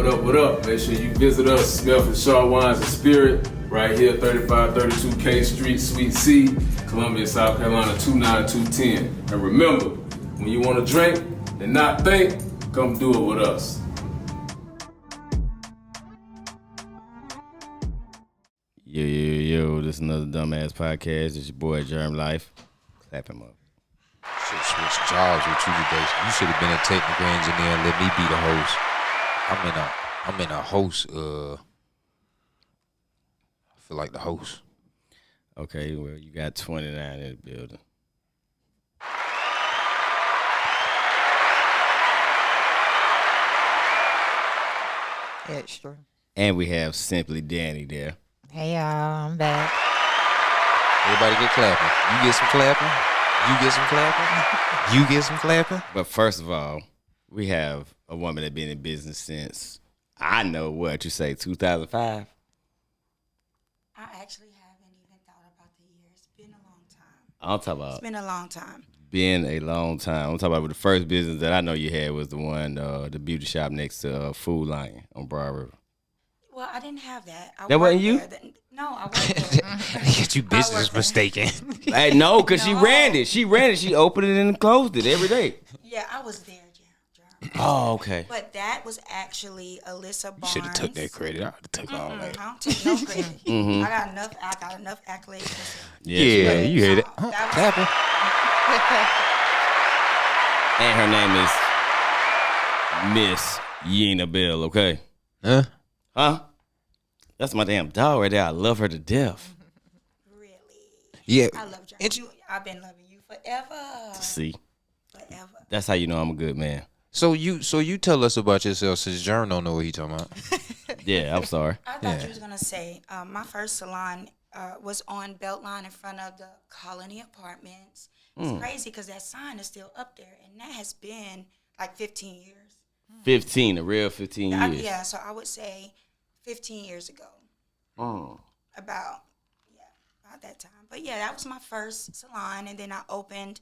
up, what up? Make sure you visit us, Smell for Sharp Wines and Spirit, right here, 3532 K Street, Suite C, Columbia, South Carolina, 29210. And remember, when you want to drink and not think, come do it with us. Yo, this is another dumbass podcast. It's your boy Germ Life. Clap him up. Should switch jobs with you today. You should have been a technical engineer and let me be the host. I'm in a host. I feel like the host. Okay, well, you got 29 in the building. Extra. And we have Simply Danny there. Hey y'all, I'm back. Everybody get clapping. You get some clapping. You get some clapping. You get some clapping. But first of all, we have a woman that's been in business since, I know what you say, 2005? I actually haven't even thought about the year. It's been a long time. I'm talking about. It's been a long time. Been a long time. I'm talking about the first business that I know you had was the one, the beauty shop next to Food Lion on Broad River. Well, I didn't have that. That wasn't you? No, I wasn't. Get you business mistaken. Hey, no, because she No. ran it. She opened it and closed it every day. Yeah, I was there, Jeremy. Oh, okay. But that was actually Alyssa Barnes. You should have took that credit. I would have took all that. I don't take no credit. Mm-hmm. I got enough accolades. Yeah, you heard it. That was- Clapping. And her name is Miss Yina Bell, okay? Huh? That's my damn dog right there. I love her to death. Really? Yeah. I love you. I've been loving you forever. See, Forever. that's how you know I'm a good man. So you tell us about yourself since Jerm don't know what he talking about. Yeah, I'm sorry. I thought you was gonna say my first salon was on Beltline in front of the Colony Apartments. It's crazy because that sign is still up there, and that has been like 15 years. 15, a real 15 years. Yeah, so I would say 15 years ago. About that time. But yeah, that was my first salon, and then I opened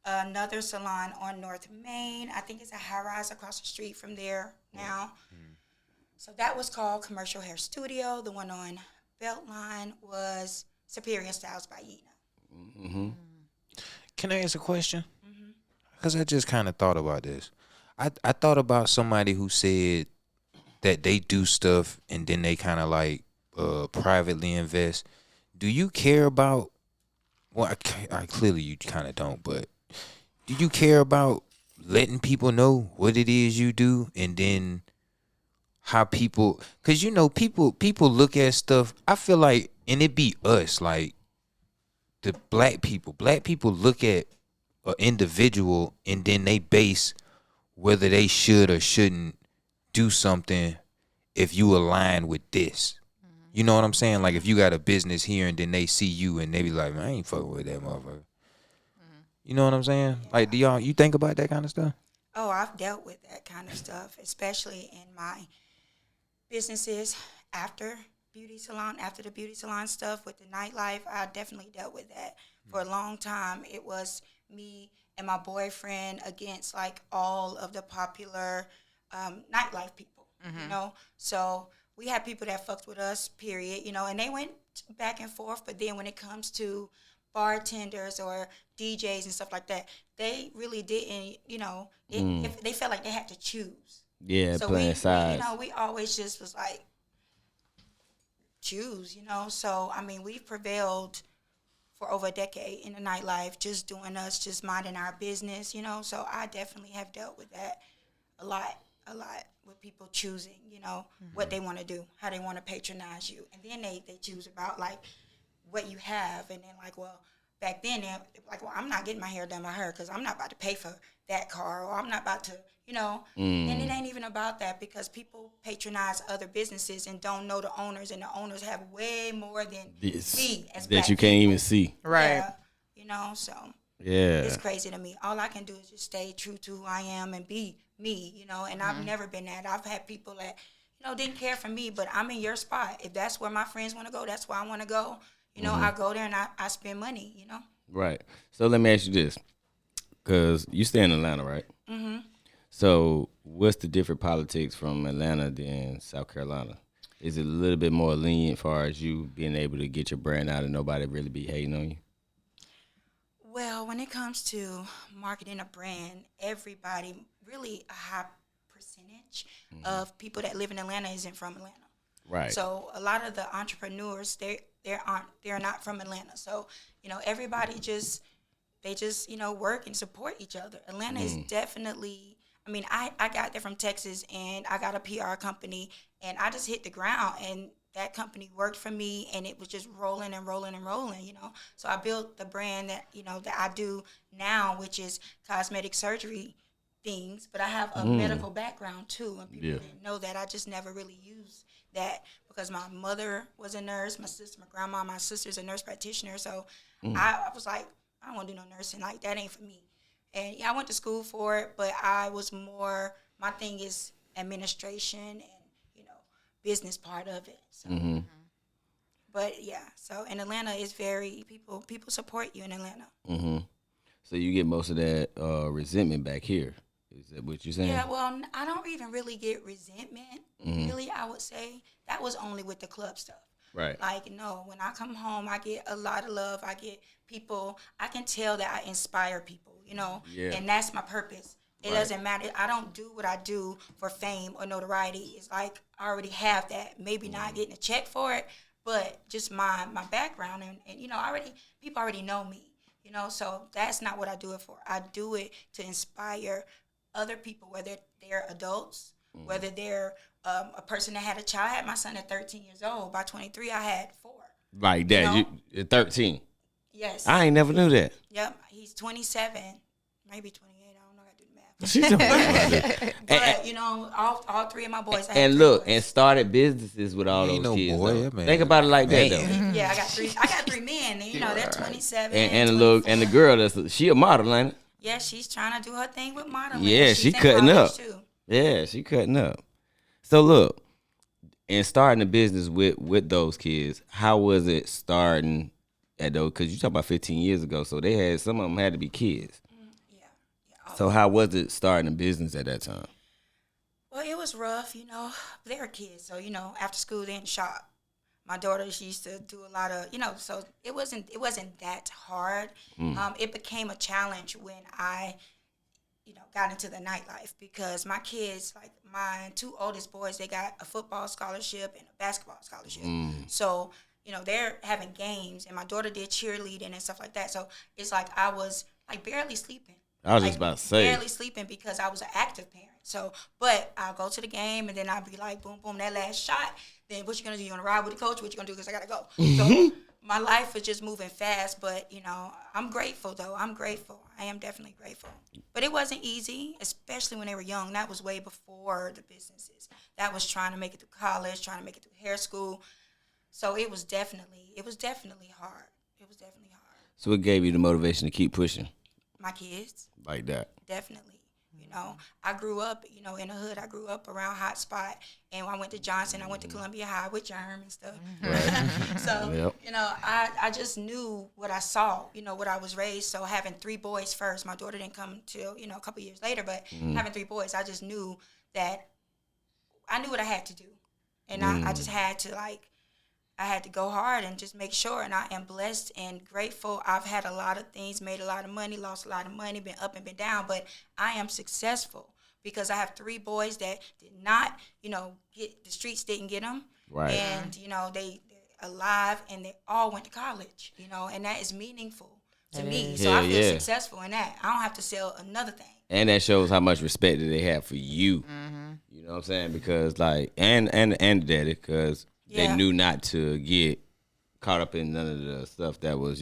another salon on North Main. I think it's a high-rise across the street from there now. So that was called Commercial Hair Studio. The one on Beltline was Superior Styles by Yina. Mm-hmm. Can I ask a question? Because I just kind of thought about this. I thought about somebody who said that they do stuff and then they kind of like privately invest. Do you care about, well, I clearly you kind of don't, but do you care about letting people know what it is you do and then how people, because you know, people look at stuff, I feel like, and it be us, like the black people look at an individual and then they base whether they should or shouldn't do something if you align with this. You know what I'm saying? Like if you got a business here and then they see you and they be like, man, I ain't fucking with that motherfucker. You know what I'm saying? Like, do you think about that kind of stuff? Oh, I've dealt with that kind of stuff, especially in my businesses after the beauty salon stuff with the nightlife. I definitely dealt with that. For a long time, it was me and my boyfriend against like all of the popular nightlife people, you know? So we had people that fucked with us, period, you know, and they went back and forth. But then when it comes to bartenders or DJs and stuff like that, they really didn't, you know, if they felt like they had to choose. Yeah, So playing sides. you know, we always just was like, choose, you know? So, I mean, we've prevailed for over a decade in the nightlife, just doing us, just minding our business, you know? So I definitely have dealt with that a lot with people choosing, you know, what they want to do, how they want to patronize you. And then they choose about, like, what you have. And then, like, well, back then, they're like, well, I'm not getting my hair done by her because I'm not about to pay for that car, or I'm not about to, you know. And it ain't even about that because people patronize other businesses and don't know the owners, and the owners have way more than me as black that you can't people. even see. Right. Yeah, you know, so Yeah. it's crazy to me. All I can do is just stay true to who I am and be me, you know, and I've never been that. I've had people that, you know, didn't care for me, but I'm in your spot. If that's where my friends want to go, that's where I want to go. You know, I go there and I spend money, you know. Right. So let me ask you this, because you stay in Atlanta, right? So what's the different politics from Atlanta than South Carolina? Is it a little bit more lenient as far as you being able to get your brand out and nobody really be hating on you? Well, when it comes to marketing a brand, everybody, really a high percentage of people that live in Atlanta isn't from Atlanta. Right. So a lot of the entrepreneurs, they're not from Atlanta. So, everybody just work and support each other. Atlanta is definitely, I got there from Texas, and I got a PR company, and I just hit the ground, and that company worked for me, and it was just rolling and rolling and rolling, So I built the brand that, that I do now, which is cosmetic surgery things, but I have a medical background too, and people didn't know that. I just never really used that because my mother was a nurse, my sister, my grandma, my sister's a nurse practitioner, so I was like, I don't want to do no nursing, like that ain't for me. And I went to school for it, but I was more, my thing is administration and, business part of it. So, but yeah, so in Atlanta is very, people support you in Atlanta. So you get most of that resentment back here. Is that what you're saying? Yeah, well, I don't even really get resentment, really, I would say. That was only with the club stuff. Right. Like, no, when I come home, I get a lot of love. I get people, I can tell that I inspire people, Yeah. and that's my purpose. It doesn't matter. I don't do what I do for fame or notoriety. It's like I already have that. Maybe not getting a check for it, but just my background. And people already know me, so that's not what I do it for. I do it to inspire other people, whether they're adults, whether they're a person that had a child. I had my son at 13 years old. By 23, I had 4. Like that. You're 13. Yes. I ain't never knew that. Yep. He's 27, maybe 28. I don't know how to do the math. She don't But, all 3 of my boys. And look, and started businesses with all those kids. boy, though. man. Think about it like that, though. Yeah, I got 3 men. And, they're 27. And the girl she a model, ain't it? Yeah, she's trying to do her thing with modeling. Yeah, She's she in cutting college, up. too. Yeah, she cutting up. So look, and starting a business with those kids, how was it starting at those? Because you talk about 15 years ago, so some of them had to be kids. Yeah. So how was it starting a business at that time? Well, it was rough, They were kids, so after school they didn't shop. My daughter, she used to do a lot of, so it wasn't that hard. It became a challenge when I, got into the nightlife because my kids, like my 2 oldest boys, they got a football scholarship and a basketball scholarship. So, they're having games, and my daughter did cheerleading and stuff like that. So it's like I was like barely sleeping. I was just about to say. Barely sleeping because I was an active parent. So, but I'll go to the game, and then I'll be like, boom, boom, that last shot. Then what you gonna do? You gonna ride with the coach? What you gonna do? Because I gotta go. So my life is just moving fast. But I'm grateful though. I'm grateful. I am definitely grateful. But it wasn't easy, especially when they were young. That was way before the businesses. That was trying to make it through college, trying to make it through hair school. So it was definitely hard. It was definitely hard. So what gave you the motivation to keep pushing? My kids. Like that. Definitely. I grew up, in the hood. I grew up around Hot Spot, and I went to Johnson. I went to Columbia High with Germ and stuff. So, I just knew what I saw, what I was raised. So having 3 boys first, my daughter didn't come till, a couple years later, but having 3 boys, I just knew that I knew what I had to do. And I just had to, I had to go hard and just make sure. And I am blessed and grateful. I've had a lot of things, made a lot of money, lost a lot of money, been up and been down. But I am successful because I have 3 boys that did not, get the streets didn't get them. Right. And, they're alive and they all went to college, and that is meaningful to me. So I feel successful in that. I don't have to sell another thing. And that shows how much respect that they have for you. You know what I'm saying? Because and the daddy, because they knew not to get caught up in none of the stuff that was,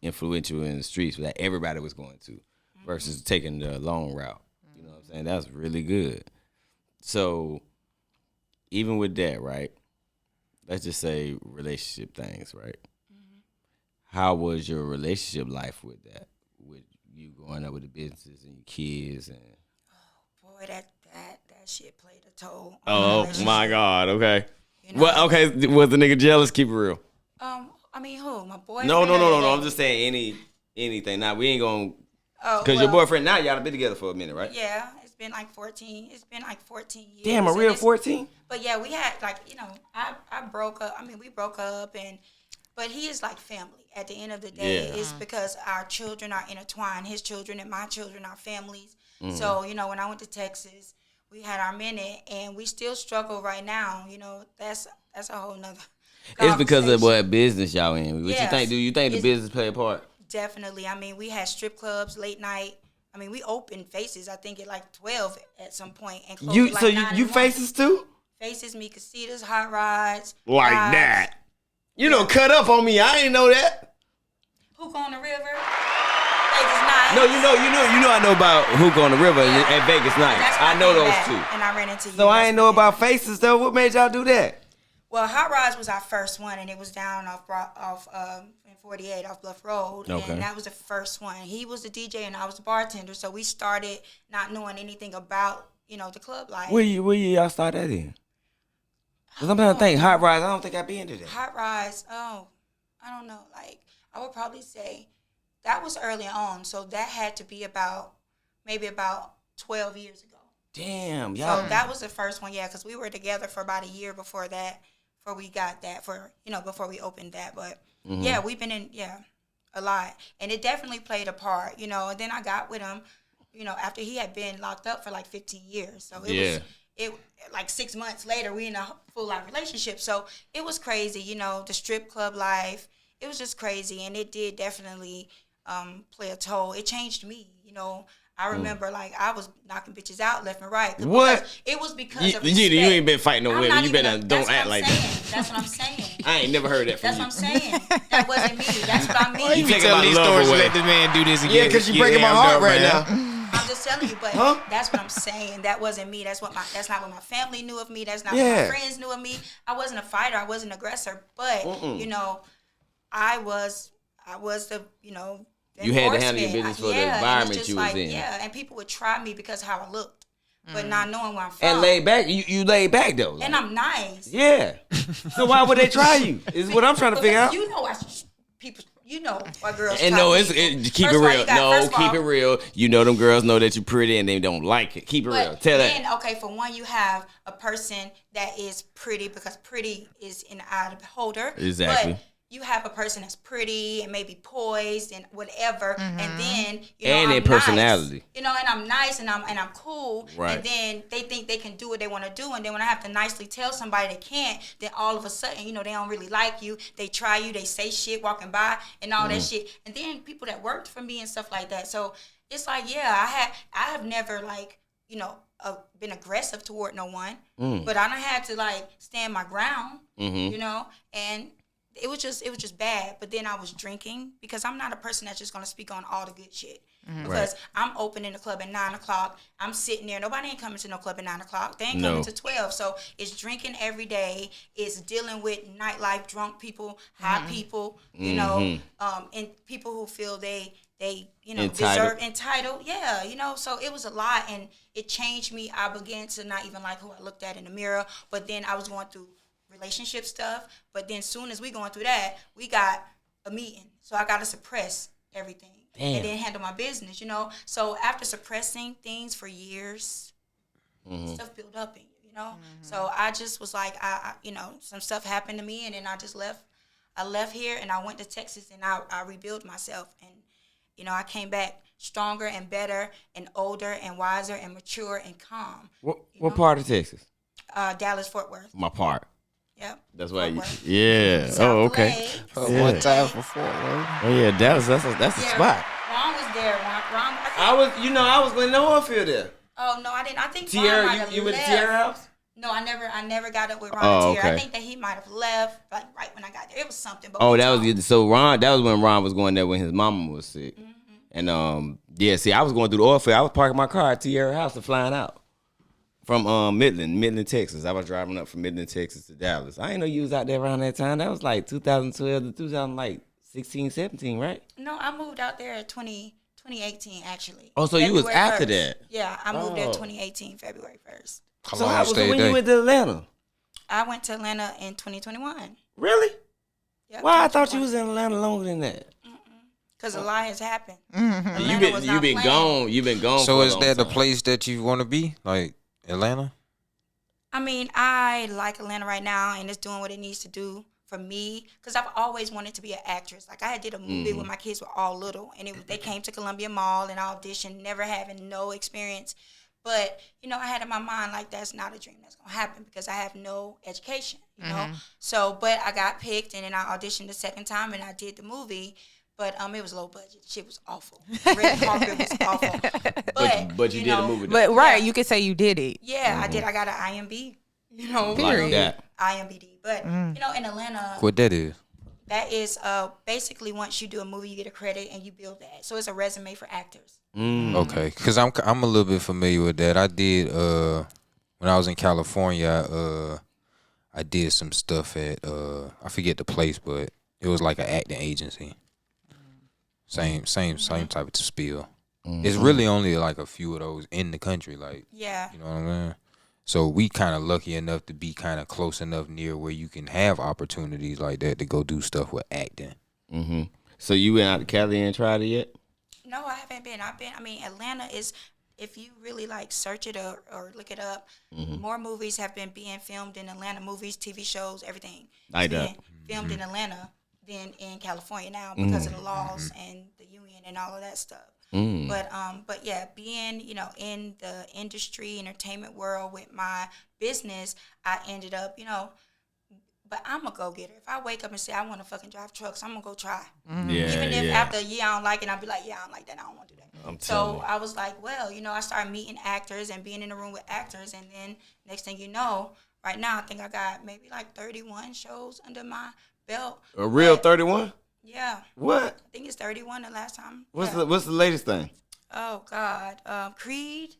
influential in the streets that everybody was going to versus taking the long route. You know what I'm saying? That's really good. So even with that, right? Let's just say relationship things, right? How was your relationship life with that? With you growing up with the businesses and your kids and Boy, that shit played a toll. Oh my God, okay. Well, okay, was the nigga jealous? Keep it real. Who? My boyfriend? No. I'm just saying anything. Now we ain't gonna, cause your boyfriend now y'all been together for a minute, right? Yeah, been like 14. It's been like 14 years. Damn, a real 14? But yeah, we had like, I broke up. I mean, we broke up, but he is like family. At the end of the day, it's because our children are intertwined. His children and my children are families. So, when I went to Texas, we had our minute, and we still struggle right now. That's a whole nother. It's because of what business y'all in. What Yes. you think? Do you think the business play a part? Definitely. I mean, we had strip clubs, late night. I mean, we opened Faces, I think, at like 12 at some point, and closed at like 9 in the You morning. Faces too? Faces, me, casitas, hot rods. Like rides. that. You don't cut up on me. I ain't know that. Hook on the river. Vegas Nights. No, you know I know about Hook on the River and Vegas Nights. That's when I know came those back, two. And I ran into you. So I That's ain't know when- about Faces though. What made y'all do that? Well, Hot Rods was our first one, and it was down off in 48 off Bluff Road, Okay. and that was the first one. He was the DJ, and I was the bartender, so we started not knowing anything about the club life. Where y'all start that in? Cause I'm trying to think. Hot Rods. I don't think I be into that. Hot Rods. Oh, I don't know. Like I would probably say that was early on, so that had to be maybe about 12 years ago. Damn, y'all. So that was the first one, yeah, because we were together for about a year before that, before we got that, before we opened that. But yeah, we've been in, a lot. And it definitely played a part, And then I got with him, after he had been locked up for like 15 years. So it was like 6 months later, we in a full-on relationship. So it was crazy, the strip club life. It was just crazy. And it did definitely play a toll. It changed me, I remember, like, I was knocking bitches out left and right. What? It was because of respect. You ain't been fighting no I'm women. not You even better don't act like that. That's what I'm saying. I ain't never heard that from That's you. what I'm saying. That wasn't me. That's what I mean. You taking Tell my these love stories, away. let this man do this again. Yeah, because you breaking my heart right now. I'm just telling you, but Huh? that's what I'm saying. That wasn't me. That's not what my family knew of me. That's not Yeah. what my friends knew of me. I wasn't a fighter. I wasn't an aggressor. But I was the You had to handle your enforcement. business for the and it's environment just you was like, in. Yeah, and people would try me because of how I looked, but not knowing where I'm from. And laid back. You laid back though. Like, And I'm nice. yeah. So why would they try you? Is what I'm trying to figure out. Why girls And try no, people. keep First it of all, real. you got- No, first of keep all, it real. You know them girls know that you're pretty and they don't like it. Keep it real. But Tell then, that. okay, for one, you have a person that is pretty because pretty is in the eye of the beholder. Exactly. But you have a person that's pretty and maybe poised and whatever, and then And their I'm personality. nice, and I'm nice and I'm cool, Right. and then they think they can do what they want to do, and then when I have to nicely tell somebody they can't, then all of a sudden they don't really like you. They try you, they say shit walking by and all that shit, and then people that worked for me and stuff like that. So it's like, I have never like been aggressive toward no one, but I done had to like stand my ground, and it was just bad. But then I was drinking because I'm not a person that's just gonna speak on all the good shit. Because I'm opening the club at 9:00. I'm sitting there. Nobody ain't coming to no club at 9:00. They ain't coming to 12. So it's drinking every day. It's dealing with nightlife, drunk people, high people, and people who feel they deserve entitled. Yeah, so it was a lot, and it changed me. I began to not even like who I looked at in the mirror. But then I was going through relationship stuff, but then soon as we going through that, we got a meeting, so I got to suppress everything. And then handle my business, so after suppressing things for years, stuff built up in you, so I just was like, I some stuff happened to me, and then I just left. I left here and I went to Texas, and I rebuilt myself, and I came back stronger and better and older and wiser and mature and calm. What part of Texas? Dallas, Fort Worth. My part. Yep. That's why Fort you. Worth. Yeah. South Oh, okay. LA. One time for 4, right? Oh yeah, Dallas. That's a spot. Ron was there. Ron, I was in the Oilfield there. Oh no, I didn't. I think Ron Tierra, might have you went to left. Tierra House? No, I never got up with Ron Oh, and Tierra. okay. I think that he might have left like right when I got there. It was something. But Oh, we that was talked. good. So Ron. That was when Ron was going there when his mama was sick. And see, I was going through the oil field. I was parking my car at Tierra House and flying out from Midland, Texas. I was driving up from Midland, Texas to Dallas. I didn't know you was out there around that time. That was like 2012 to 2016, 17, right? No, I moved out there 2018 actually. Oh, so you was February after 1st. that? Yeah, I moved there Oh. 2018, February 1st. How So long how you was it stayed when there? you went to Atlanta? I went to Atlanta in 2021. Really? Yep, Why I thought you 2021. was in Atlanta longer than that? Because a lot has happened. You been gone. You been gone. So for a is long that the time. place that you want to be, like Atlanta? I mean, I like Atlanta right now, and it's doing what it needs to do for me. Because I've always wanted to be an actress. Like, I did a movie when my kids were all little, and they came to Columbia Mall and auditioned, never having no experience. But, I had in my mind, like, that's not a dream that's going to happen because I have no education, you know? So, but I got picked, and then I auditioned the second time, and I did the movie. But it was low budget. Shit was awful. Red carpet was awful. But you did a movie. But right, you could say you did it. Yeah, I did. I got an IMB, Like that. IMBD. But, in Atlanta, What that is? that is basically once you do a movie, you get a credit and you build that. So it's a resume for actors. Okay, because I'm a little bit familiar with that. I did when I was in California. I did some stuff at I forget the place, but it was like an acting agency. Same type of spiel. It's really only like a few of those in the country, like Yeah. you know what I mean. So we kind of lucky enough to be kind of close enough near where you can have opportunities like that to go do stuff with acting. Mm-hmm. So you went out to Cali and tried it yet? No, I haven't been. Atlanta is, if you really like search it or look it up, more movies have been being filmed in Atlanta. Movies, TV shows, everything. Like It's that. being filmed in Atlanta than in California now because of the laws and the union and all of that stuff. But yeah, being, in the industry, entertainment world with my business, I ended up, but I'm a go-getter. If I wake up and say I want to fucking drive trucks, I'm going to go try. Yeah, Even if yeah. after a year I don't like it, I'll be like, yeah, I don't like that. I don't want to do that. I'm telling So you. I was like, well, I started meeting actors and being in the room with actors. And then next thing you know, right now I think I got maybe like 31 shows under my belt. A real But, 31? Yeah. What? I think it's 31 the last time. What's Yeah. the latest thing? Oh, God. Creed,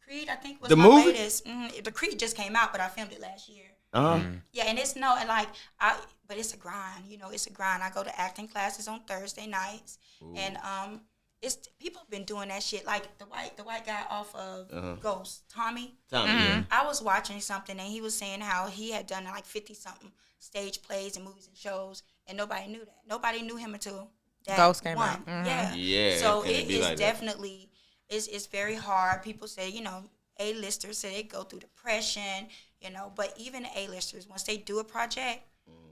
I think, was The my movie? latest. The Creed just came out, but I filmed it last year. Uh-huh. Yeah, and but it's a grind. It's a grind. I go to acting classes on Thursday nights, and it's people have been doing that shit. Like the white guy off of Ghost, Tommy. Yeah. I was watching something, and he was saying how he had done like 50-something stage plays and movies and shows, and nobody knew that. Nobody knew him until that Ghost came one. out. Yeah. Yeah, So and it it be is like that. definitely it's very hard. People say A-listers say they go through depression. But even the A-listers, once they do a project,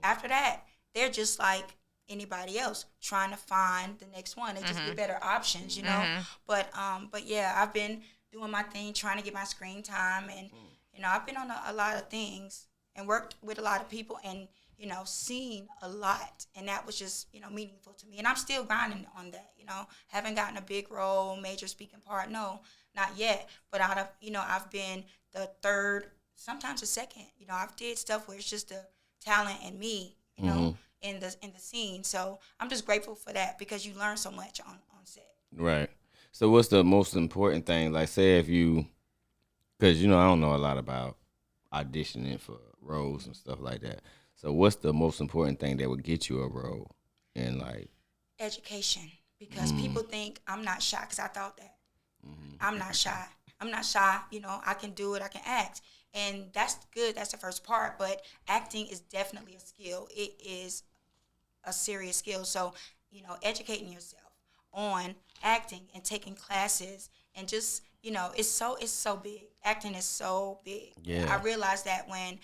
after that, they're just like anybody else trying to find the next one. They just get better options, But yeah, I've been doing my thing, trying to get my screen time, and I've been on a lot of things and worked with a lot of people, and seen a lot, and that was just meaningful to me. And I'm still grinding on that. Haven't gotten a big role, major speaking part, no, not yet. But out of I've been the third, sometimes the second. I've did stuff where it's just the talent and me, in the scene. So I'm just grateful for that because you learn so much on set. Right. So what's the most important thing? Like, say if you, because, I don't know a lot about auditioning for roles and stuff like that. So what's the most important thing that would get you a role in, like? Education. Because people think I'm not shy, because I thought that. I'm not shy. I can do it. I can act. And that's good. That's the first part. But acting is definitely a skill. It is a serious skill. So, educating yourself on acting and taking classes and just, it's so big. Acting is so big. Yeah. I realized that when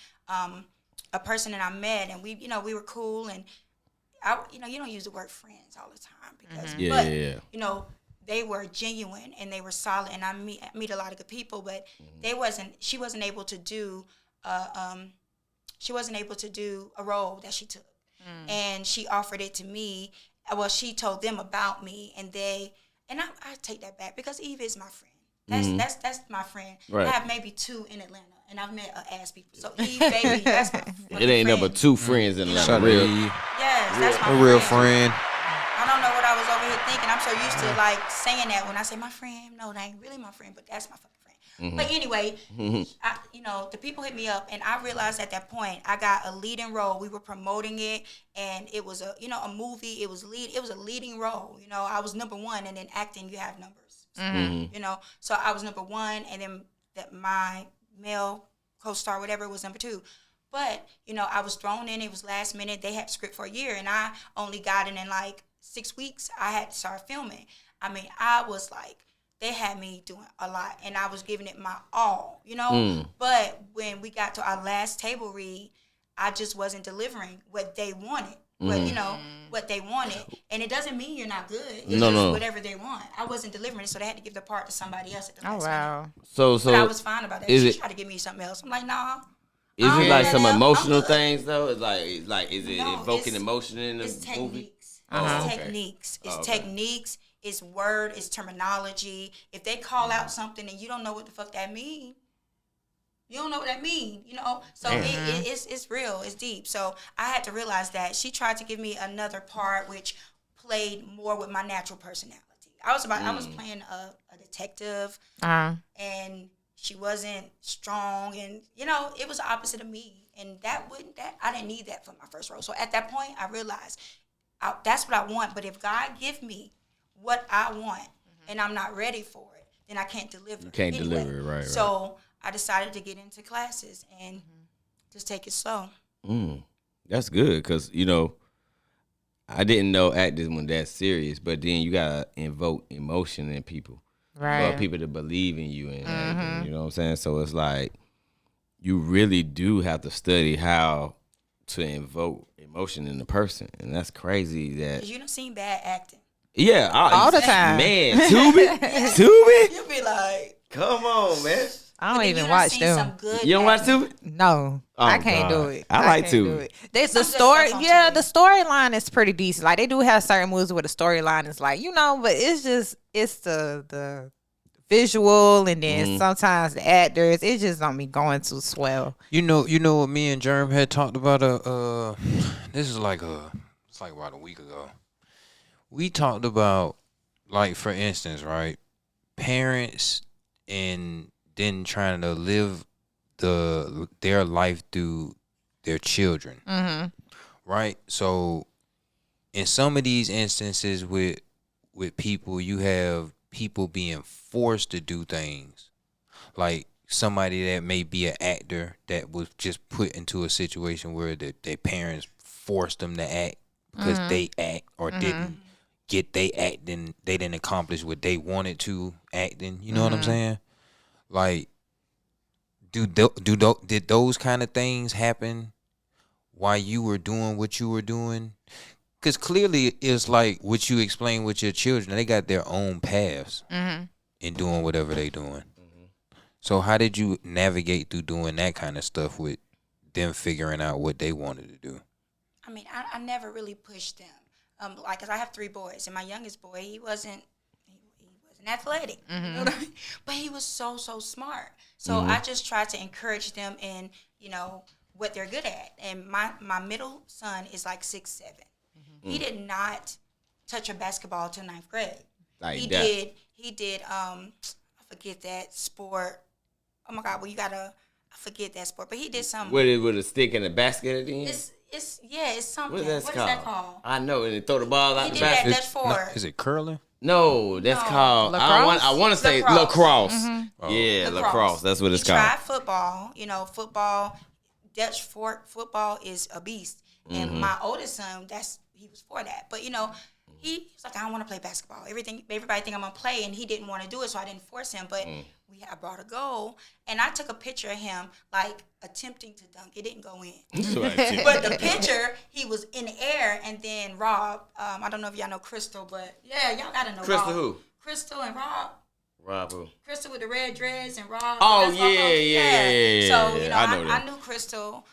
a person that I met and we were cool, and you don't use the word friends all the time because, but they were genuine and they were solid, and I meet a lot of good people, but she wasn't able to do a role that she took, and she offered it to me. Well, she told them about me, and I take that back because Eve is my friend. That's my friend. Right. I have maybe 2 in Atlanta, and I've met ass people. So Eve, baby, that's my It ain't friend. number 2 friends in Shout Atlanta. out to Real. Eve, Yes, that's my a real friend. I don't know what I was over here thinking. I'm so used to like saying that when I say my friend. No, that ain't really my friend, but that's my fucking friend. But anyway, the people hit me up, and I realized at that point I got a leading role. We were promoting it, and it was a movie. It was a leading role. I was number 1, and then acting you have numbers. So I was number 1, and then my male co-star, whatever, was number 2. But, I was thrown in. It was last minute. They had the script for a year, and I only got it in like 6 weeks, I had to start filming. I mean, I was like, they had me doing a lot, and I was giving it my all, you know? But when we got to our last table read, I just wasn't delivering what they wanted. But you know what they wanted, and it doesn't mean you're not good. It's just whatever they want. I wasn't delivering, so they had to give the part to somebody else at the last minute. So but I was fine about that. She tried to give me something else. I'm like, nah. Is it like some emotional things though? It's like is it invoking emotion in the it's movie? Techniques. It's techniques. It's techniques. It's word. It's terminology. If they call out something and you don't know what the fuck that means. You don't know what that means, you know? So it's real. It's deep. So I had to realize that she tried to give me another part which played more with my natural personality. I was playing a detective, and she wasn't strong, and, you know, it was the opposite of me. And I didn't need that for my first role. So at that point, I realized that's what I want. But if God give me what I want and I'm not ready for it, then I can't deliver. You can't deliver it, right. So I decided to get into classes and just take it slow. That's good because, you know, I didn't know acting when that serious, but then you got to invoke emotion in people. Right. For people to believe in you and everything, you know what I'm saying? So it's like you really do have to study how to invoke emotion in the person. And that's crazy that... Because you don't seem bad acting. Yeah. All the time. Man, Tubi? Tubi? You'll be like... Come on, man. I don't even watch them. You don't watch Tubi? No, Oh, I can't God. do it. I like can't Tubi. do it. There's the Some good story. stuff on Yeah, Tubi. the storyline is pretty decent. Like they do have certain movies where the storyline is like, you know, but it's the visual, and then sometimes the actors. It just don't be going too swell. You know what me and Jerm had talked about. This is it's like about a week ago. We talked about, like, for instance, right, parents and then trying to live their life through their children, right? So in some of these instances with people, you have people being forced to do things, like somebody that may be an actor that was just put into a situation where their parents forced them to act because they act or didn't get they acting, they didn't accomplish what they wanted to acting. You know what I'm saying? Like, did those kind of things happen while you were doing what you were doing? Because clearly it's like what you explained with your children. They got their own paths in doing whatever they doing. So how did you navigate through doing that kind of stuff with them figuring out what they wanted to do? I mean, I never really pushed them. Like, 'cause I have 3 boys, and my youngest boy, he wasn't athletic, you know what I mean? But he was so smart. So I just tried to encourage them in, you know, what they're good at. And my middle son is like 6'7". He did not touch a basketball till 9th grade. Like he that. did I forget that sport. Oh my God, I forget that sport. But he did something. With a stick and a basket at the end? It's something. What is What that is that called? I know, and they throw the ball out He the did that. basket. That's for. Is it curling? No, that's called. Lacrosse? I want to say Lacrosse. lacrosse. Yeah, lacrosse. That's what it's he called. tried football. You know, Dutch football is a beast. And my oldest son, he was for that. But, you know, he was like, I don't want to play basketball. Everybody think I'm going to play, and he didn't want to do it, so I didn't force him. But I brought a goal, and I took a picture of him, like, attempting to dunk. It didn't go in. But the picture, he was in the air, and then Rob, I don't know if y'all know Crystal, but, yeah, y'all got to know Crystal Rob. who? Crystal and Rob. Rob who? Crystal with the red dreads and Rob. Oh, That's yeah. So, you know, I know I knew Crystal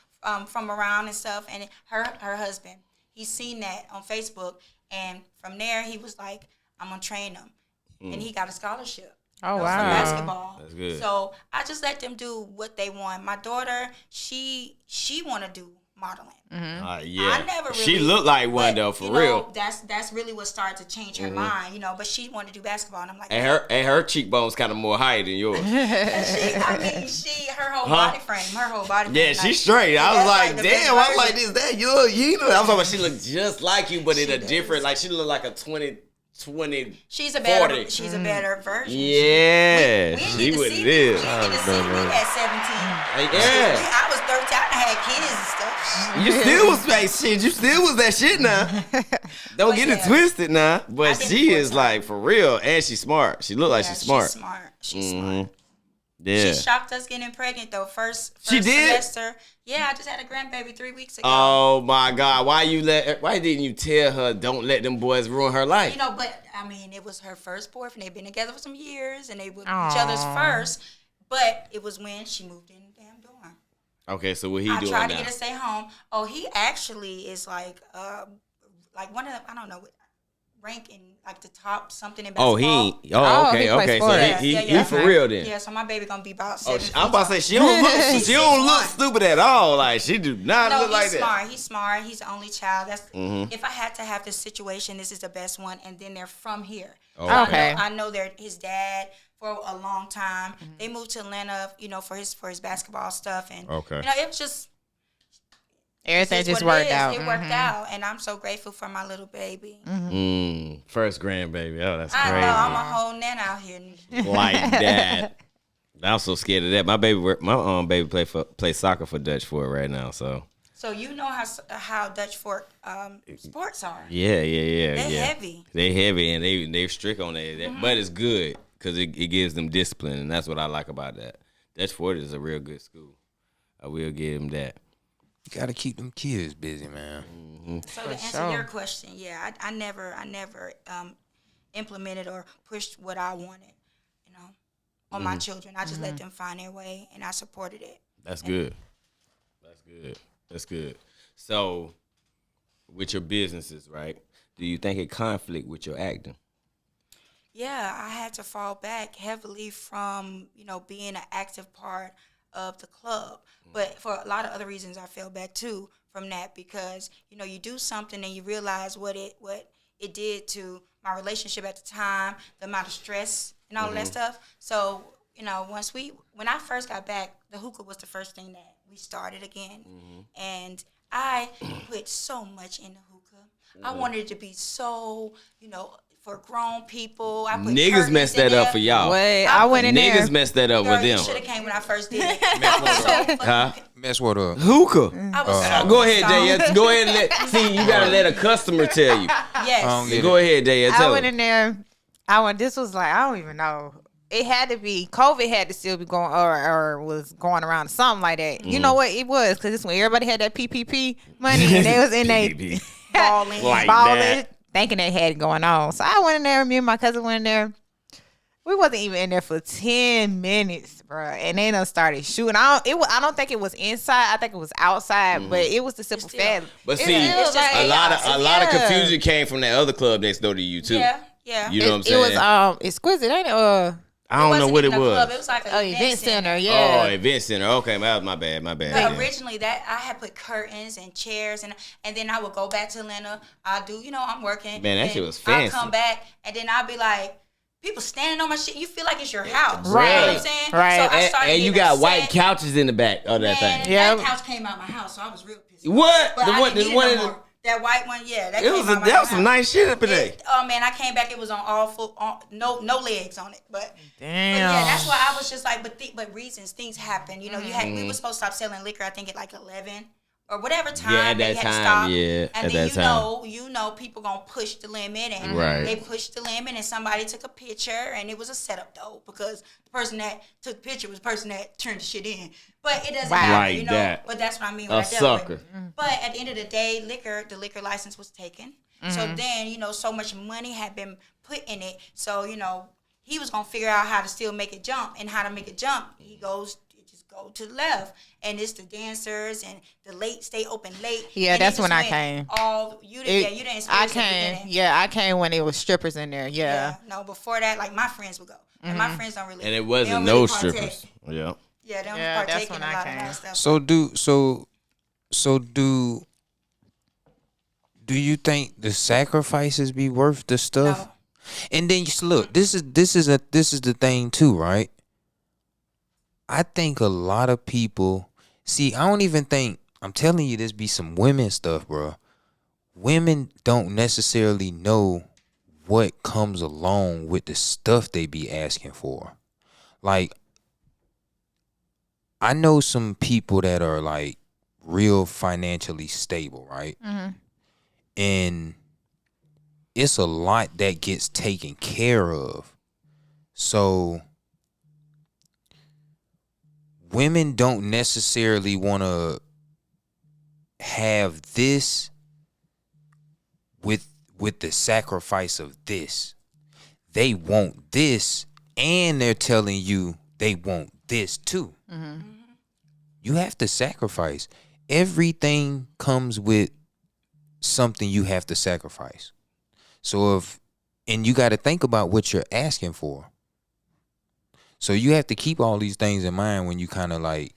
from around and stuff, and her husband. He's seen that on Facebook, and from there he was like, I'm gonna train him, and he got a scholarship. Oh, For wow. basketball. That's good. So I just let them do what they want. My daughter, she want to do modeling. Yeah. I never really, she looked like one but, though, for you know, real. That's really what started to change her mind, you know. But she wanted to do basketball, and I'm like, And her cheekbones kind of more higher than yours. her whole body frame, Yeah, like, she's straight. I was that's like, the damn. best I was version. like, is that you? Yina? I was like, she looked just like you, but in a different. Like she looked like a 20. She's a better 40. version. Yeah, We she didn't what get to it see is. me at 17. Yeah. I was 13. I had kids and stuff. You still was like shit. You still was that shit now. Don't get it yeah. twisted now. I But didn't she force is her. like for real, and she's smart. She look like Yeah, she's smart. She's smart. Yeah. She shocked us getting pregnant though. First She did? semester. Yeah, I just had a grandbaby 3 weeks ago. Oh my God! Why didn't you tell her don't let them boys ruin her life? You know, but I mean, it was her first boyfriend. They've been together for some years, and they were each other's first. But it was when she moved in the damn dorm. Okay, so what he I doing tried to now? get her to stay home. Oh, he actually is like one of them. I don't know, rank in like the top something in basketball. Oh, he ain't. Oh, Okay, he plays okay. So sports. he for real then. Yeah, so my baby gonna be about Oh, 7 I'm about to say she don't look. She don't look 6'1". stupid at all. Like she do not No, look like he's that. smart. He's smart. He's the only child. That's if I had to have this situation, this is the best one. And then they're from here. Oh, So okay. I know they're his dad for a long time. They moved to Atlanta, for his basketball stuff, and Okay. it was just Everything it's just what it worked is. out. It worked out, and I'm so grateful for my little baby. First grandbaby. Oh, that's I crazy. know I'm a whole nan out here. Like that. I'm so scared of that. My baby play soccer for Dutch Fort right now. So So you know how Dutch Fork sports are. yeah. They're yeah. heavy. They heavy and they're strict on that. But it's good because it gives them discipline, and that's what I like about that. Dutch Fort is a real good school. I will give them that. You gotta keep them kids busy, man. So to answer your question, yeah, I never implemented or pushed what I wanted, on my children. I just let them find their way, and I supported it. That's good. That's good. So, with your businesses, right? Do you think it conflict with your acting? Yeah, I had to fall back heavily from, being an active part of the club. But for a lot of other reasons, I fell back too from that because, you do something and you realize what it did to my relationship at the time, the amount of stress and all of that stuff. So, when I first got back, the hookah was the first thing that we started again. And I put so much in the hookah. I wanted it to be so, for grown people. I put Niggas curtains messed in that up there. for y'all. Wait, I went in there. Niggas messed that up Girl, with you them. should have came when I first did it. I was so fucking Huh? Mess what up? Hookah. I was so Go ahead, stoned. Jay. Go ahead and see. You gotta let a customer tell you. Yes. Go ahead, Jay. I Tell went them. in there. This was like, I don't even know. It had to be, COVID had to still be going, or was going around or something like that. You know what it was? Because it's when everybody had that PPP money and they was in there Balling. Like balling, that. thinking they had it going on. So I went in there, me and my cousin went in there. We wasn't even in there for 10 minutes, bro. And they done started shooting. I don't think it was inside. I think it was outside, but it was the simple fact. But It see, was just a lot of yeah. confusion came from that other club next door to you too. Yeah. You know what I'm It saying? was exquisite, ain't it? I don't know what it wasn't even a club. It was. was like an Event center, Oh, yeah. event center. Okay, that was my bad. But Yeah. originally that I had put curtains and chairs and then I would go back to Atlanta. I do, I'm working. Man, that and shit was I'll fancy. come back and then I'll be like, people standing on my shit. You feel like it's your house. Right. You know what I'm saying? Right. So I started And you getting got white upset. couches in the back of that Man, thing. Yeah. that couch came out my house, so I was real pissed. What? But The I one, didn't need the it one no in the, more. That white one, yeah. That it came was out my that was some house. nice shit up in there. Oh man, I came back. It was on all full, no legs on it. But Damn. yeah, that's why I was just like, but reasons, things happen. You we were supposed to stop selling liquor. I think at like 11 or whatever time. Yeah, at they that had to time, stop. yeah, And at then that time. you know, people gonna push the limit, and Right. they pushed the limit, and somebody took a picture, and it was a setup though, because the person that took the picture was the person that turned the shit in. But it doesn't Wow. matter, Like that. But that's what I mean. A What I dealt sucker. with. But at the end of the day, the liquor license was taken. So then, so much money had been put in it. So, he was going to figure out how to still make it jump. And how to make it jump, it just go to the left. And it's the dancers and the late, stay open late. Yeah, And it that's just when I went came. you didn't experience I the came. beginning. Yeah, I came when it was strippers in there. Yeah. No, before that, like my friends would go. And my friends don't really. And it they wasn't don't no really partake. strippers. Yeah. Yeah, they don't Yeah, that's partake in when a I lot of came. that stuff. So do you think the sacrifices be worth the stuff? No. And then look, this is the thing too, right? I think a lot of people see. I don't even think I'm telling you this be some women stuff, bro. Women don't necessarily know what comes along with the stuff they be asking for. Like, I know some people that are like real financially stable, right? And it's a lot that gets taken care of. So women don't necessarily want to have this with the sacrifice of this. They want this, and they're telling you they want this too. You have to sacrifice. Everything comes with something you have to sacrifice. So and you got to think about what you're asking for. So you have to keep all these things in mind when you kind of like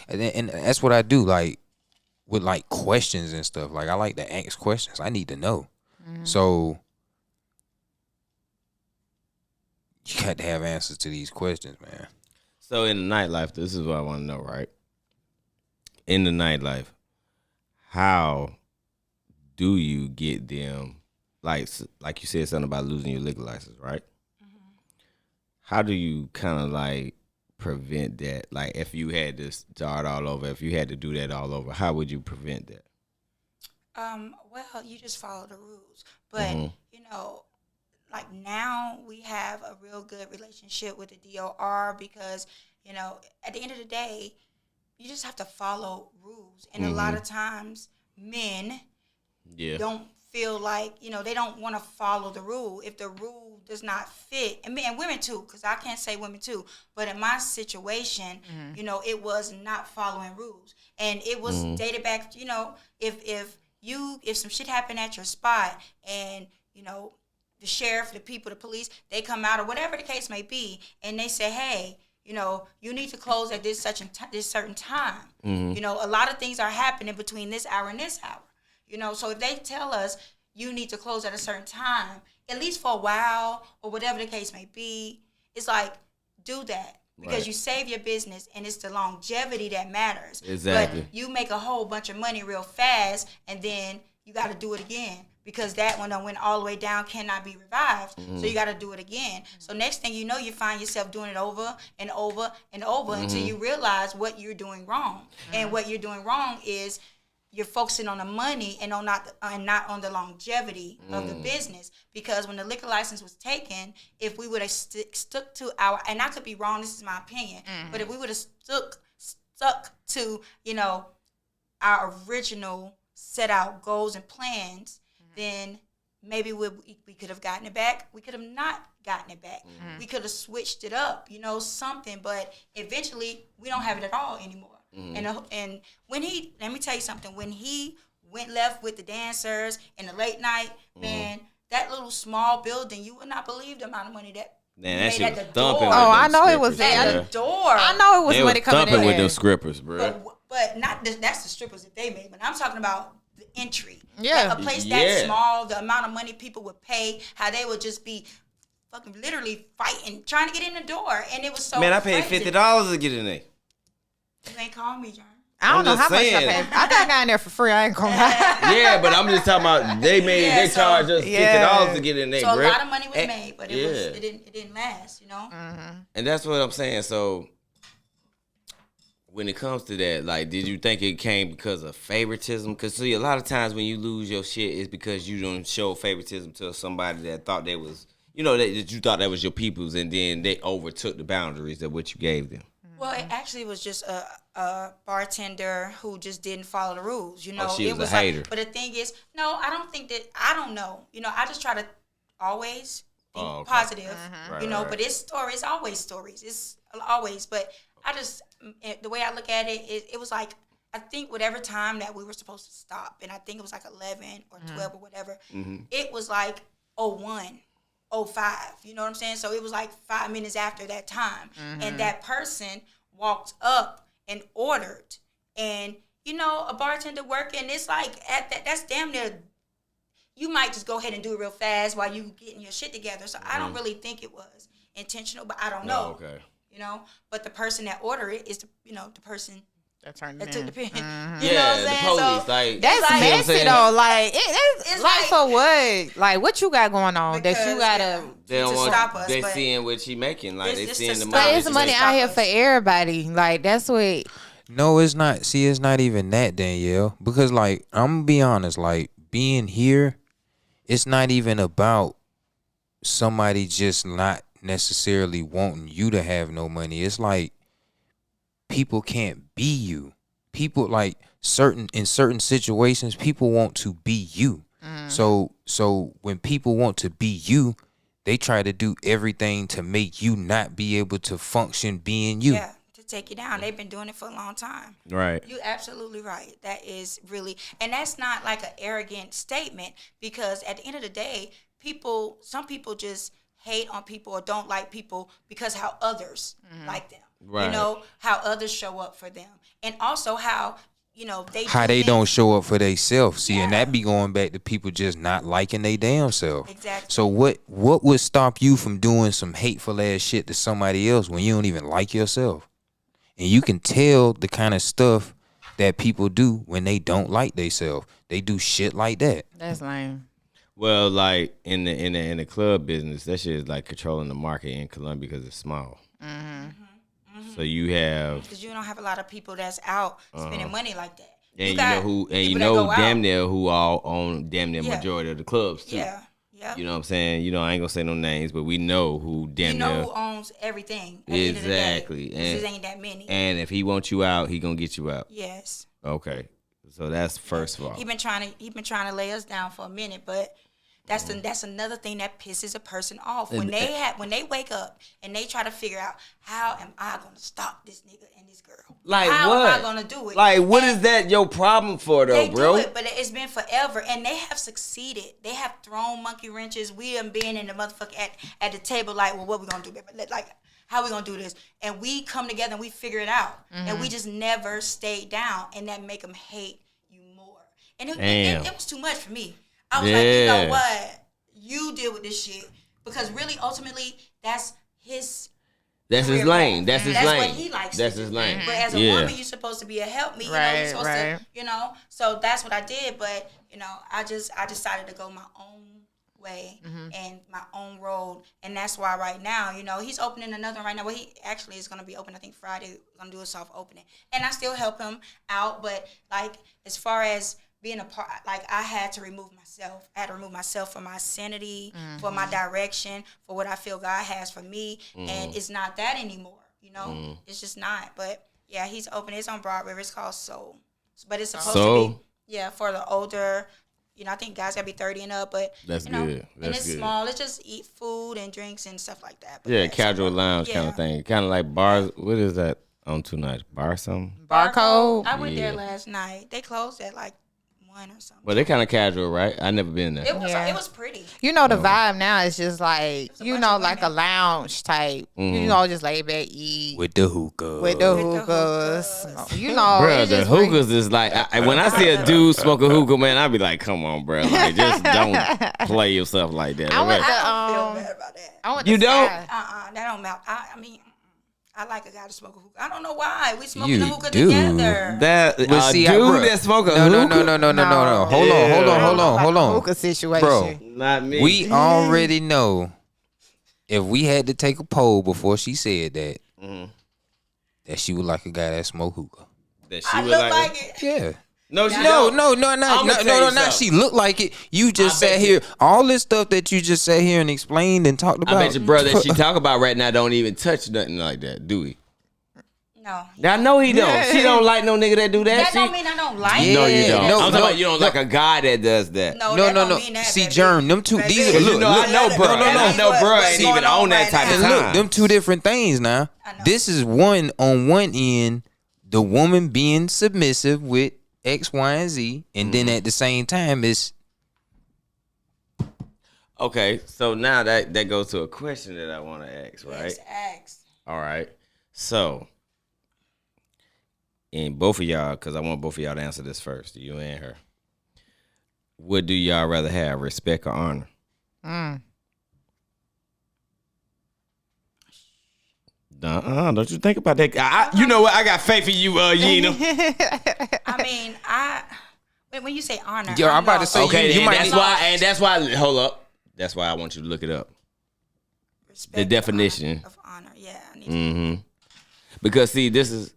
and that's what I do, like with like questions and stuff. Like I like to ask questions. I need to know. So you got to have answers to these questions, man. So in the nightlife, this is what I want to know, right? In the nightlife, how do you get them, like you said something about losing your liquor license, right? How do you kind of like prevent that? Like if you had to start all over, if you had to do that all over, how would you prevent that? Well, you just follow the rules. But, you know, like now we have a real good relationship with the DOR because, you know, at the end of the day, you just have to follow rules. And a lot of times men don't feel like, you know, they don't want to follow the rule. If the rule does not fit, and women too, because I can't say women too, but in my situation, you know, it was not following rules. And it was dated back, you know, if some shit happened at your spot and, you know, the sheriff, the people, the police, they come out or whatever the case may be, and they say, hey, you know, you need to close at this certain time. You know, a lot of things are happening between this hour and this hour. You know, so if they tell us you need to close at a certain time, at least for a while or whatever the case may be, it's like, do that. Because you save your business and it's the longevity that matters. Exactly. But you make a whole bunch of money real fast and then you got to do it again because that one that went all the way down cannot be revived. So you got to do it again. So next thing you know, you find yourself doing it over and over and over until you realize what you're doing wrong. And what you're doing wrong is you're focusing on the money and not on the longevity of the business. Because when the liquor license was taken, if we would have stuck to our, and I could be wrong, this is my opinion, but if we would have stuck to, you know, our original set out goals and plans, then maybe we could have gotten it back. We could have not gotten it back. We could have switched it up, you know, something. But eventually, we don't have it at all anymore. And when let me tell you something. When he went left with the dancers in the late night, man, that little small building, you would not believe the amount of money that. Man, that made shit at the was thumping. door. Oh, I know it was At there. the door. I know it was They money was coming thumping in. with them scrippers, bro. But not that's the strippers that they made. But I'm talking about the entry. Yeah. Like a place that small, the amount of money people would pay, how they would just be fucking literally fighting, trying to get in the door, and it was so. Man, I paid $50 to get in there. You ain't call me, John. I don't I'm know just how much I saying. paid. I think I got in there for free. I ain't gonna lie. Yeah, but I'm just talking about they charged us $50 to get in there, So bro. a lot of money was made, but it didn't last, you know. And that's what I'm saying. So when it comes to that, like, did you think it came because of favoritism? Because see, a lot of times when you lose your shit, it's because you don't show favoritism to somebody that thought they was, you know, that you thought that was your people's, and then they overtook the boundaries of what you gave them. Well, it actually was just a bartender who just didn't follow the rules. You know, she it was a hater. But the thing is, no, I don't think that. I don't know. You know, I just try to always think positive. Right, you know, right. but it's stories. It's always stories. It's always. But I just the way I look at it, it was like I think whatever time that we were supposed to stop, and I think it was like 11 or 12 or whatever. It was like 01. 05, you know what I'm saying? So it was like 5 minutes after that time. And that person walked up and ordered. And, you know, a bartender working, it's like, that's damn near, you might just go ahead and do it real fast while you getting your shit together. So I don't really think it was intentional, but I don't know. Okay. You know, but the person that ordered it is, the person That turned that took the pen. You know Yeah, what I'm the saying? police, So, like That's like- messy though. Like it's like like- for what? Like what you got going on that you Because, gotta. They don't to want. stop us, they but seeing what she making. Like they it's seeing to the stop money. But us. it's she money making. out here Stop for us. everybody. Like that's what. No, it's not. See, it's not even that, Danielle. Because like I'm gonna be honest, like being here, it's not even about somebody just not necessarily wanting you to have no money. It's like people can't be you. People like in certain situations, people want to be you. So when people want to be you, they try to do everything to make you not be able to function being you. Yeah, to take you down. They've been doing it for a long time. Right. You're absolutely right. That is really, and that's not like an arrogant statement, because at the end of the day, some people just hate on people or don't like people because how others like them. Right. You know, how others show up for them. And also how, How they don't things. show up for themselves. See, and Yeah. that be going back to people just not liking they damn self. Exactly. So what would stop you from doing some hateful ass shit to somebody else when you don't even like yourself? And you can tell the kind of stuff that people do when they don't like themselves. They do shit like that. That's lame. Well, like in the club business, that shit is like controlling the market in Colombia because it's small. So you have, Because you don't have a lot of people that's out spending money like that. and got who, and people that go damn out. near who all own damn near Yeah. majority of the clubs too. Yeah. Yeah. You know what I'm saying? I ain't gonna say no names, but we know who damn You know near. who owns everything. At the end of the day. Exactly. This ain't that many. And if he wants you out, he gonna get you out. Yes. Okay. So that's first of all. He been trying to lay us down for a minute, but that's another thing that pisses a person off when they wake up and they try to figure out, how am I gonna stop this nigga and this girl? Like how what? am I gonna do it? Like what And is that your problem for though, they bro? do it, but it's been forever, and they have succeeded. They have thrown monkey wrenches. We have been in the motherfucker at the table, like, well, what we gonna do, baby? Like, how we gonna do this? And we come together and we figure it out, and we just never stayed down, and that make them hate you more. And it was too much for me. I was like, you Yeah. know what? You deal with this shit, because really, ultimately, that's his. That's his career lane. path. That's his That's lane. what he likes That's to his do. lane. But as a Yeah. woman, you're supposed to be a help me. You're Right, supposed right. to, so that's what I did. But, I decided to go my own way and my own road. And that's why right now, he's opening another one right now. Well, he actually is going to be open, I think Friday, going to do a soft opening. And I still help him out. But, like, as far as being a part, like, I had to remove myself. I had to remove myself for my sanity, for my direction, for what I feel God has for me. And it's not that anymore, It's just not. But, yeah, he's open. It's on Broad River. It's called Soul. But it's supposed to be, yeah, for the older, I think guys got to be 30 and up. But, That's good. and That's it's good. small. It's just eat food and drinks and stuff like that. But Yeah, that's casual lounge kind Yeah. of thing. Kind of like bars. What is that on 2 nights? Bar something? Barcode. I went Yeah. there last night. They closed at like 1 or something. Well, they kind of casual, right? I never been there. It was pretty. The vibe now is just like, a bunch of like a women. lounge type. Just lay back, eat With the hookah. with the With the hookahs. hookahs. Bruh, it's the just like- hookahs is like, when I see a dude smoke a hookah, man, I be like, come on, bro. Like, just don't play yourself like that. I went okay? to, I don't feel bad about that. I went You to don't? Sky. That don't matter. I mean, I like a guy to smoke a hookah. I don't know why. We smoking You the hookah do. together. That But see, dude that smoke a no, hookah? no. Hold Like a on. hookah situation. Bro, Not me. we already know if we had to take a poll before she said that, that she would like a guy that smoke hookah. that she I would look like it. Yeah. No, she No, don't. not I'ma tell you not something. she looked like it. You just I bet sat you- here. All this stuff that you just sat here and explained and talked about. I bet your brother that she talk about right now don't even touch nothing like that, do he? No. I know he don't. She don't like no nigga that do that. That She- don't mean I don't like Yeah. No, it. you don't. No, I'm talking no, about you don't like a guy that does that. No, No, that no, don't no. mean that, See, baby. Germ, them two. Baby. These are You look, know, I look, know, bro. No, And I no. know, bro, What's ain't even going on on that right type now? of And time. look, them two different things now. I know. This is one on one end, the woman being submissive with X, Y, and Z, and then at the same time it's Okay, so now that goes to a question that I want to ask, right? Yes, ask. All right. So, and both of y'all, because I want both of y'all to answer this first, you and her. What do y'all rather have, respect or honor? Don't you think about that? You know what? I got faith in you, Yina. I mean, when you say honor, Yo, I'm about to say, Okay, you then might that's why. Hold up. That's why I want you to look it up. respect the definition. of honor. Yeah, I need to Mm-hmm. Because see, this is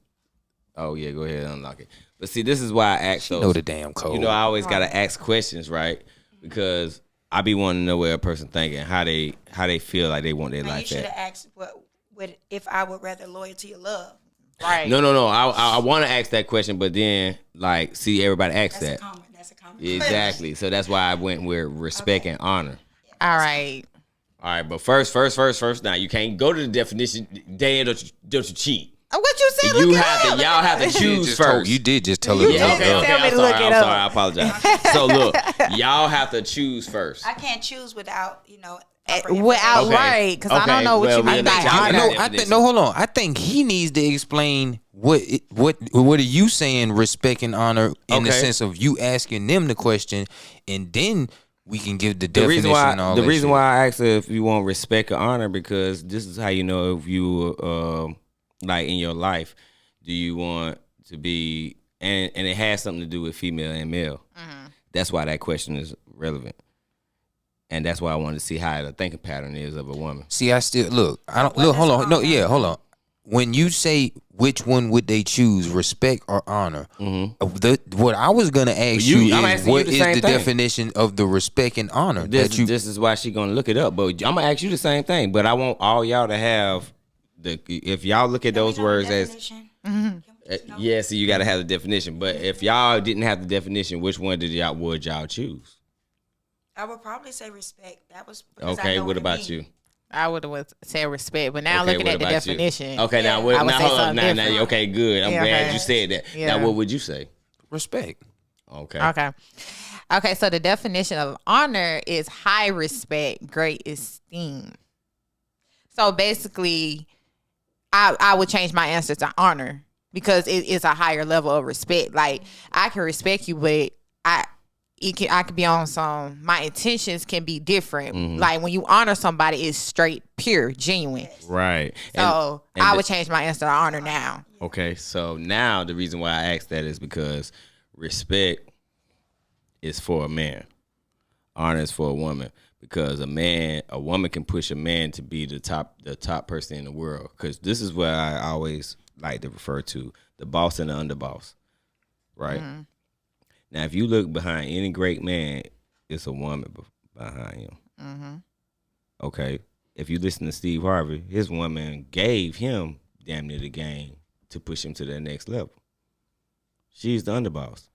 Oh yeah, go ahead and unlock it. But see, this is why I ask those. Know the damn code. You know, I always gotta ask questions, right? Because I be wanting to know where a person thinking, how they feel like they want their Man, you life should have at. asked what if I would rather loyalty or love. Right. No. I want to ask that question, but then like, see, everybody asks That's that. That's a common. Exactly. So that's why I went with respect and honor. All right. All right, but first. Now you can't go to the definition. Dan, don't you cheat? What you said? You look have it to. up. Y'all have to You choose just first. told- you did just tell her. You to did look just it up. tell me I'm to sorry. look it I'm up. sorry. I apologize. So look, y'all have to choose first. I can't choose without Without Okay. right, because I Okay, don't know what well, you we mean by understand. honor. No, Definition. I think no. Hold on. I think he needs to explain what are you saying? Respect and honor in the Okay. sense of you asking them the question, and then we can give the The definition. reason why and all that shit. I asked if you want respect or honor, because this is how you know if you like in your life, do you want to be, and it has something to do with female and male. That's why that question is relevant, and that's why I wanted to see how the thinking pattern is of a woman. See, I still look. I don't look. Hold on. No, yeah, hold on. When you say which one would they choose, respect or honor? What I was gonna ask You- you I'm is asking you what the is same the thing. definition of the respect and honor that you? This is why she gonna look it up, but I'm gonna ask you the same thing. But I want all y'all to have if y'all look at those words as yeah, so you gotta have the definition. But if y'all didn't have the definition, which one would y'all choose? I would probably say respect. That was because I Okay, know what it about means. you? I would have said respect, but now Okay, looking what at the about you? definition. Okay, now Yeah. what? I would Now say hold on. something Now, different. okay, good. I'm Yeah, glad okay. you said that. Yeah. Now, what would you say? Respect. Okay. Okay. So the definition of honor is high respect, great esteem. So basically, I would change my answer to honor because it is a higher level of respect. Like I can respect you, but I could be on some. My intentions can be different. Like when you honor somebody, it's straight, pure, genuine. Right. So and I the- would change my answer to honor now. Okay, so now the reason why I asked that is because respect is for a man, honor is for a woman. Because a woman can push a man to be the top person in the world. Because this is what I always like to refer to: the boss and the underboss. Right. Now, if you look behind any great man, it's a woman behind him. Okay. If you listen to Steve Harvey, his woman gave him damn near the game to push him to that next level. She's the underboss.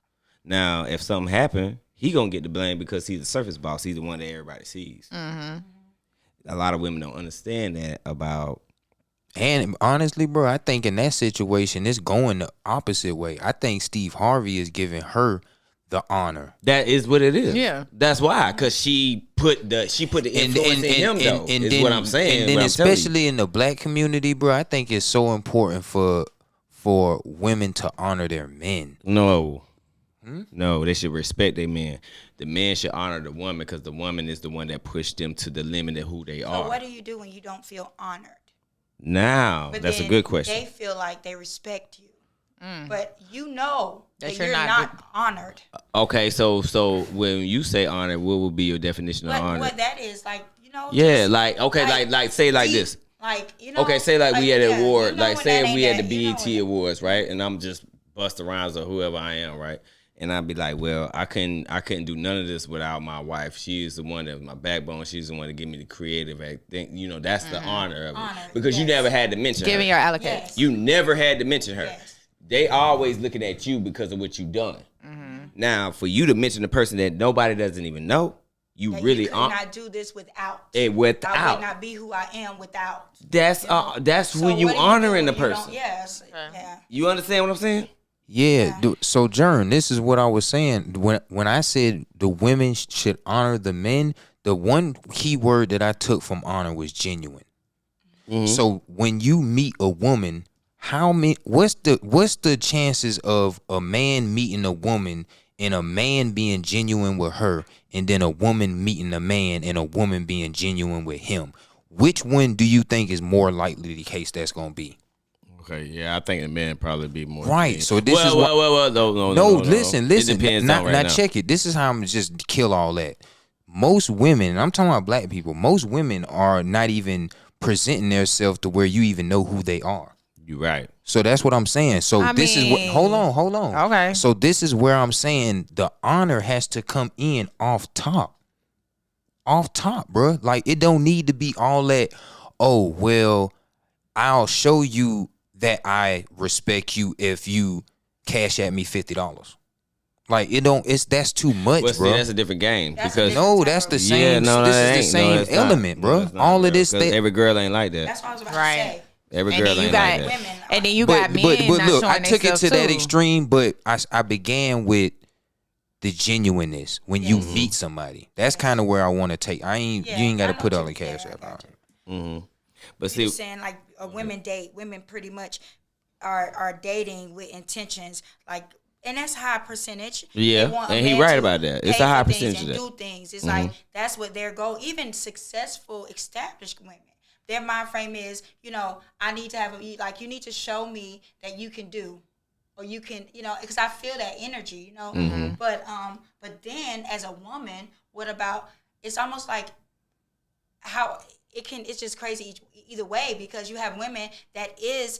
Now, if something happened, he gonna get the blame because he's the surface boss. He's the one that everybody sees. A lot of women don't understand that about. And honestly, bro, I think in that situation, it's going the opposite way. I think Steve Harvey is giving her the honor. That is what it is. Yeah. That's why, because she put the influence in him though. Is then, what I'm saying. And then what I'm telling you. especially in the black community, bro, I think it's so important for women to honor their men. No, they should respect their men. The men should honor the woman because the woman is the one that pushed them to the limit of who they So are. what do you do when you don't feel honored? Now, But that's a then good question. They feel like they respect you, but you know That that you're you're not not honored. Okay, so when you say honor, what would be your definition of honor? What that is, like, you know. Yeah, just, like okay, like say like deep, this. Like, you know. Okay, say like we had an yeah, award, you know like when say that if we ain't had the that, you BET know when- Awards, right? And I'm just Busta Rhymes or whoever I am, right? And I'd be like, well, I couldn't do none of this without my wife. She is the one that was my backbone. She's the one that gave me the creative thing. You know, that's the honor of it. Honor, Because you yes. never had to mention Giving her. your allocate. Yes. You never had to mention her. Yes. They always looking at you because of what you done. Now, for you to mention a person that nobody doesn't even know, you that really you could not do this without. I without. would not be who I am without. That's So when you what do do honoring the when you don't- person. Yes. Yeah. You understand what I'm saying? Yeah. So, Jern, this is what I was saying. When I said the women should honor the men, the one key word that I took from honor was genuine. So when you meet a woman, what's the chances of a man meeting a woman and a man being genuine with her, and then a woman meeting a man and a woman being genuine with him? Which one do you think is more likely the case that's gonna be? Okay, yeah, I think the men probably be more. Right, so this is well, no, listen. It depends now, on right now now. check it. This is how I'm just kill all that. Most women, and I'm talking about black people, most women are not even presenting themselves to where you even know who they are. You right. So that's what I'm saying. So this is what. Hold on. Okay. So this is where I'm saying the honor has to come in off top, bro. Like it don't need to be all that. Oh well, I'll show you that I respect you if you cash at me $50. Like it don't. That's too much, Well, bro. see, that's a different game because That's the same. This is the same element, bro. All of this. Every girl ain't like that. That's what I was about to Right. say. Every And girl then you ain't got like that. Women, and then you got men but not look, showing I took it to that themselves, too. extreme, but I began with the genuineness when you meet somebody. That's kind of where I want to take. You ain't got to put all the cash up on it. But You're see, saying like women date. Women pretty much are dating with intentions like. And that's high percentage. Yeah, They want a and he man right to about that. It's pay a high for things percentage and of that. do things. It's like that's what their goal. Even successful, established women, their mind frame is, I need to have like you need to show me that you can do, or you can, because I feel that energy, But then as a woman, what about? It's almost like how it's just crazy either way because you have women that is.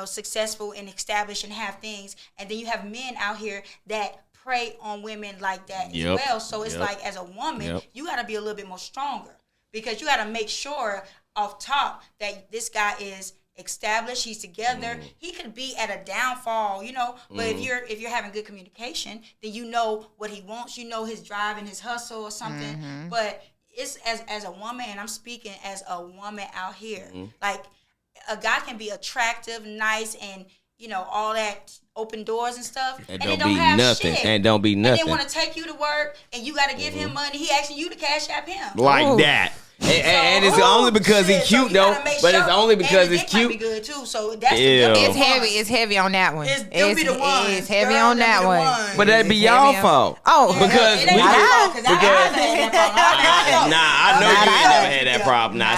Successful and established and have things. And then you have men out here that prey on women like that as well. So it's like as a woman, you got to be a little bit more stronger because you got to make sure off top that this guy is established, he's together. He could be at a downfall, but if you're having good communication, then you know what he wants, his drive and his hustle or something. But it's as a woman, and I'm speaking as a woman out here, like a guy can be attractive, nice, and all that open doors and stuff, and don't it don't be have nothing. shit. And don't be nothing. And then want to take you to work, and you got to give him money. He asking you to cash app him. like that. And it's only because he's cute though. But it's only because it's cute. Might be good too. So that's Ew. the It's heavy on that one. Them be the ones. It's heavy Girl, on them that be the one. ones. But that'd be It's y'all heavy on- fault. Oh, Because it ain't my fault, 'cause I haven't had that problem. I know you ain't I- never had that problem. Now, I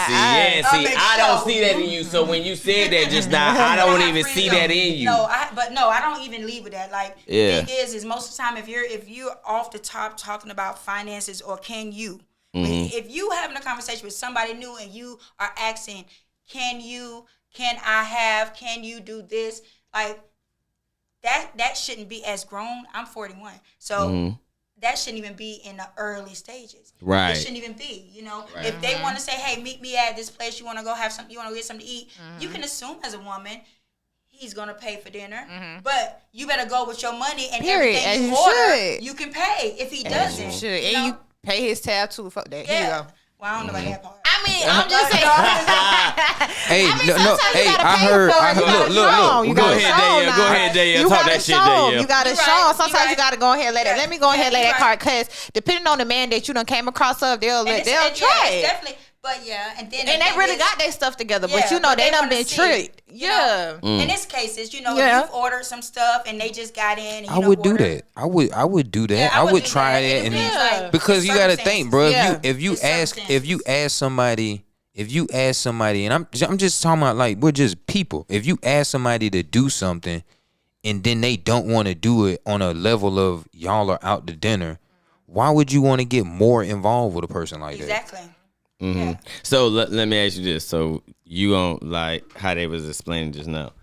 don't see that in you. So when you said that just now, I don't even see that in you. I don't even leave with that. Like Yeah. the thing is most of the time if you're off the top talking about finances or can you, if you having a conversation with somebody new and you are asking, can you do this, like that shouldn't be as grown. I'm 41, so that shouldn't even be in the early stages. Right. It shouldn't even be. If they want to say, hey, meet me at this place, you want to go have something, you want to get something to eat, you can assume as a woman he's gonna pay for dinner, but you better go with your money and Period. everything you As you order, should. you can pay. If he doesn't, Should. And you pay his tab too. Fuck that. Here you yeah. go. Well, I don't know about that part. I mean, I'm just saying. Hey, Sometimes you gotta I pay heard. for it. You gotta show. You Go gotta ahead, show Danielle. now. Go ahead, Danielle. You Talk gotta that shit, show. Danielle. You gotta You show. right. Sometimes You you gotta go ahead and let it. Let me go ahead and lay that card, cause depending on the man that you done came across of, they'll And try it's it. definitely. But yeah, and then And they really got their stuff together, but Yeah, but they they done wanna been see, tricked. you know. Yeah. In this cases, Yeah. you've ordered some stuff and they just got in. And, I would do that. I would do that. Yeah, I would do try that, It and depends, like, because you got to think, bro. Yeah. If you It's ask circumstances. somebody, and I'm just talking about like we're just people. If you ask somebody to do something, and then they don't want to do it on a level of y'all are out to dinner, why would you want to get more involved with a person like that? Exactly. Yeah. So let me ask you this. So you don't like how they was explaining just now.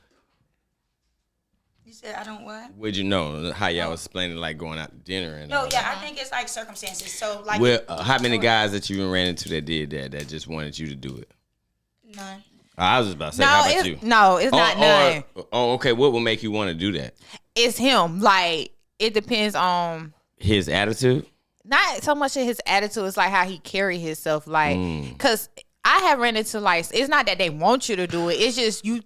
You said I don't what? Would you know how y'all was explaining like going out to dinner and all No, that? yeah, I think it's like circumstances. So like, Well, how many guys that you ran into that did that just wanted you to do it? None. I was just about to say, how about you? It's not none. Okay. What would make you want to do that? It's him. Like it depends on His attitude? not so much of his attitude. It's like how he carry himself. Like, cause I have ran into like it's not that they want you to do it. It's just you.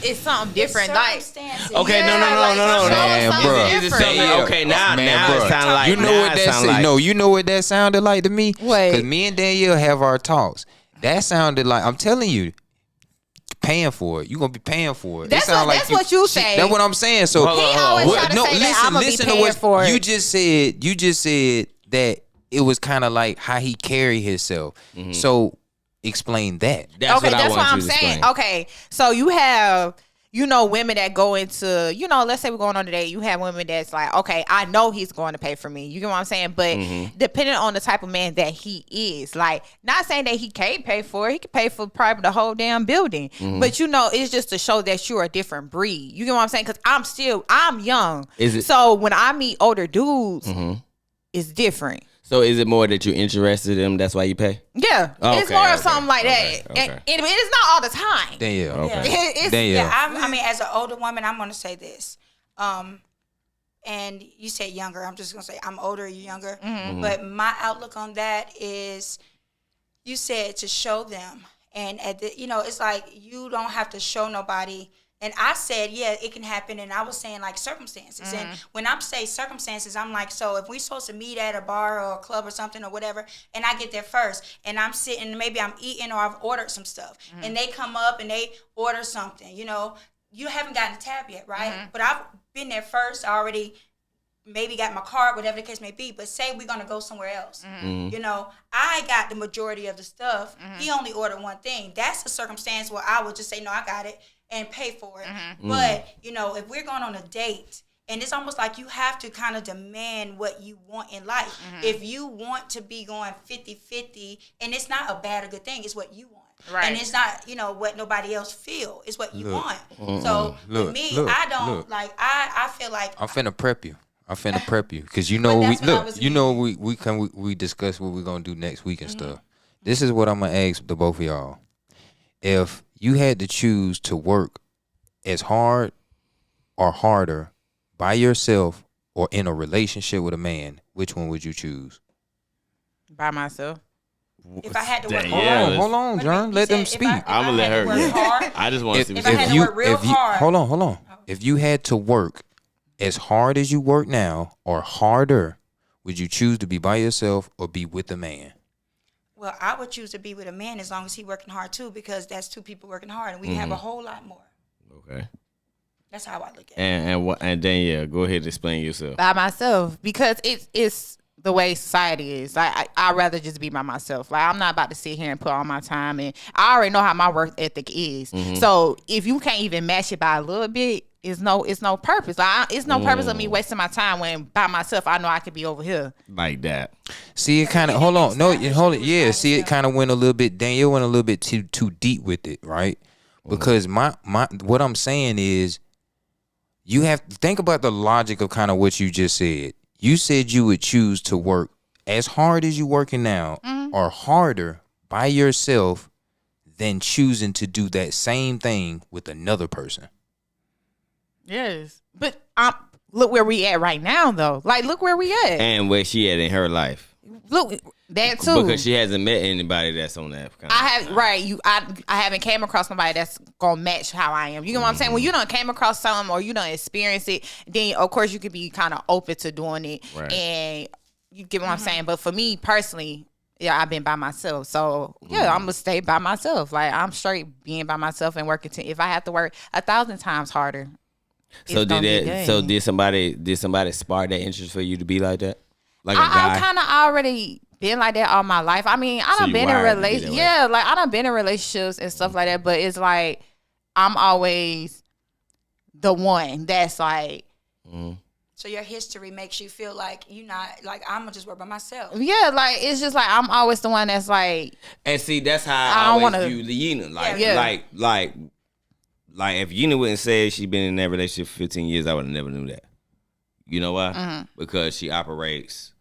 It's something different. Like Circumstances. Okay, Yeah, no. like, Man, something bruh. Is it different. something? Okay, now bruh. it sound like you know now what it that sound like you know what that sounded like to me. What? Because me and Danielle have our talks. That sounded like I'm telling you, paying for it. You gonna be paying for it. That's It sound what- that's what you say. That's what I'm saying. So Hold on, He always hold on. try to say that I'ma be paying what for it. you just said. You just said that it was kind of like how he carry himself. So explain that. That's okay, what I that's what want I'm you to saying. explain. Okay, so you have you know, women that go into, you know, let's say we're going on a date. You have women that's like, okay, I know he's going to pay for me. You get what I'm saying? But depending on the type of man that he is, like, not saying that he can't pay for it. He can pay for probably the whole damn building. But, you know, it's just to show that you're a different breed. You get what I'm saying? Because I'm young. So when I meet older dudes, it's different. So is it more that you're interested in them? That's why you pay? Yeah, it's more of something like that. And it's not all the time. Danielle. I mean, as an older woman, I'm going to say this. And you said younger. I'm just going to say I'm older, you're younger. But my outlook on that is, you said to show them. And, you know, it's like you don't have to show nobody. And I said, yeah, it can happen. And I was saying, like, circumstances. And when I say circumstances, I'm like, so if we're supposed to meet at a bar or a club or something or whatever, and I get there first, and I'm sitting, maybe I'm eating or I've ordered some stuff, and they come up and they order something, you know, you haven't gotten a tab yet, right? But I've been there first, I already maybe got my card, whatever the case may be, but say we're going to go somewhere else. You know, I got the majority of the stuff. He only ordered one thing. That's a circumstance where I would just say, no, I got it, and pay for it. But, you know, if we're going on a date, and it's almost like you have to kind of demand what you want in life. If you want to be going 50-50, and it's not a bad or good thing, it's what you want. Right. And it's not, you know, what nobody else feel. It's what you want. So, with me, I don't, like, I feel like... I'm finna prep you. Because you know, we discuss what we're going to do next week and stuff. This is what I'm going to ask the both of y'all. If you had to choose to work as hard or harder by yourself or in a relationship with a man, which one would you choose? By myself. If I had to work hold on, John. Let them speak. I'm gonna let her. I just want to see what I had to work real hard. Hold on. If you had to work as hard as you work now or harder, would you choose to be by yourself or be with a man? Well, I would choose to be with a man as long as he's working hard too, because that's two people working hard, and we have a whole lot more. Okay. That's how I look at it. And Danielle, go ahead and explain yourself. By myself, because it's the way society is. Like, I'd rather just be by myself. Like, I'm not about to sit here and put all my time in. I already know how my work ethic is. So if you can't even match it by a little bit, it's no purpose. Like, it's no purpose of me wasting my time when by myself I know I could be over here. Like that. See, it kind of yeah. See, it kind of went a little bit. Danielle went a little bit too deep with it, right? Because my what I'm saying is, you have to think about the logic of kind of what you just said. You said you would choose to work as hard as you working now or harder by yourself than choosing to do that same thing with another person. Yes. But look where we at right now, though. Like, look where we at. And where she at in her life. Look, that too. Because she hasn't met anybody that's on that kind I haven't came across nobody that's gonna match how I am. You know what I'm saying? When you done came across something or you done experienced it, then of course you could be kind of open to doing it. Right. And you get what I'm saying? But for me personally, yeah, I've been by myself. So yeah, I'm gonna stay by myself. Like, I'm straight being by myself and working if I have to work 1,000 times harder. So did somebody spark that interest for you to be like that? Like a guy? I kind of already been like that all my life. I mean, I done been in relationships. Yeah, like I done been in relationships and stuff like that. But it's like I'm always the one that's like. So your history makes you feel like you're not like, I'm gonna just work by myself. Yeah, like it's just like I'm always the one that's like. And see, that's how I always view Yina. Like if Yina wouldn't say she'd been in that relationship for 15 years, I would have never knew that. You know why? Because she operates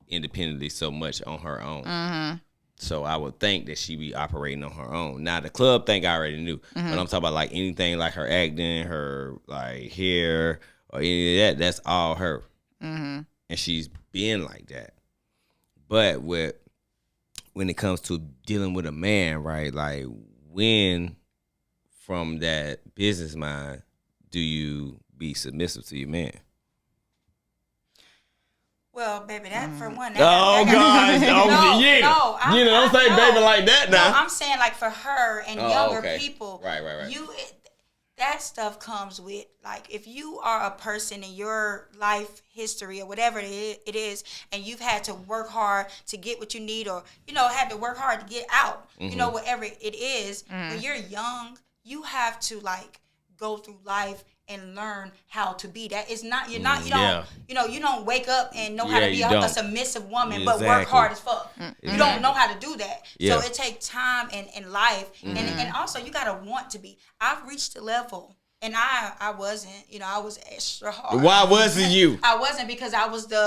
independently so much on her own. So I would think that she be operating on her own. Now the club thing I already knew, but I'm talking about like anything like her acting, her like hair or any of that. That's all her, and she's been like that. But when it comes to dealing with a man, right? Like when from that business mind do you be submissive to your man? Well, baby, that for one. Don't say baby like that now. No, I'm saying like for her and younger people. Right. That stuff comes with, like, if you are a person in your life history or whatever it is, and you've had to work hard to get what you need, or, you know, had to work hard to get out, you know, whatever it is, when you're young, you have to, like, go through life and learn how to be that. It's not you Yeah. don't you don't wake up and know how Yeah, to be you a don't. submissive woman, but work Exactly. hard as fuck. You don't know how to do that. Yeah. So it takes time in life, and also you gotta want to be. I've reached a level. And I wasn't, I was extra hard. Why wasn't you? I wasn't because I was the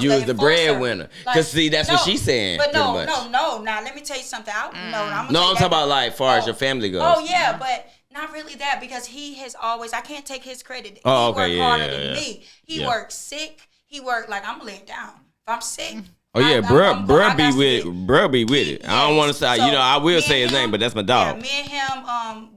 You was the enforcer. breadwinner. Cause see, that's what she's saying. But no, pretty much. no. Now let me tell you something. I'm talking about like far as your family goes. Oh yeah, but not really that because he has always. I can't take his credit. Oh, he okay, worked yeah, harder yeah, than yeah. me. He Yeah. worked sick. He worked like I'm laying down. If I'm sick. Oh yeah, I'm bruh I be with got bruh be with it. I don't want to say, So, I will me say and his name, him- but that's my dog. Yeah, me and him,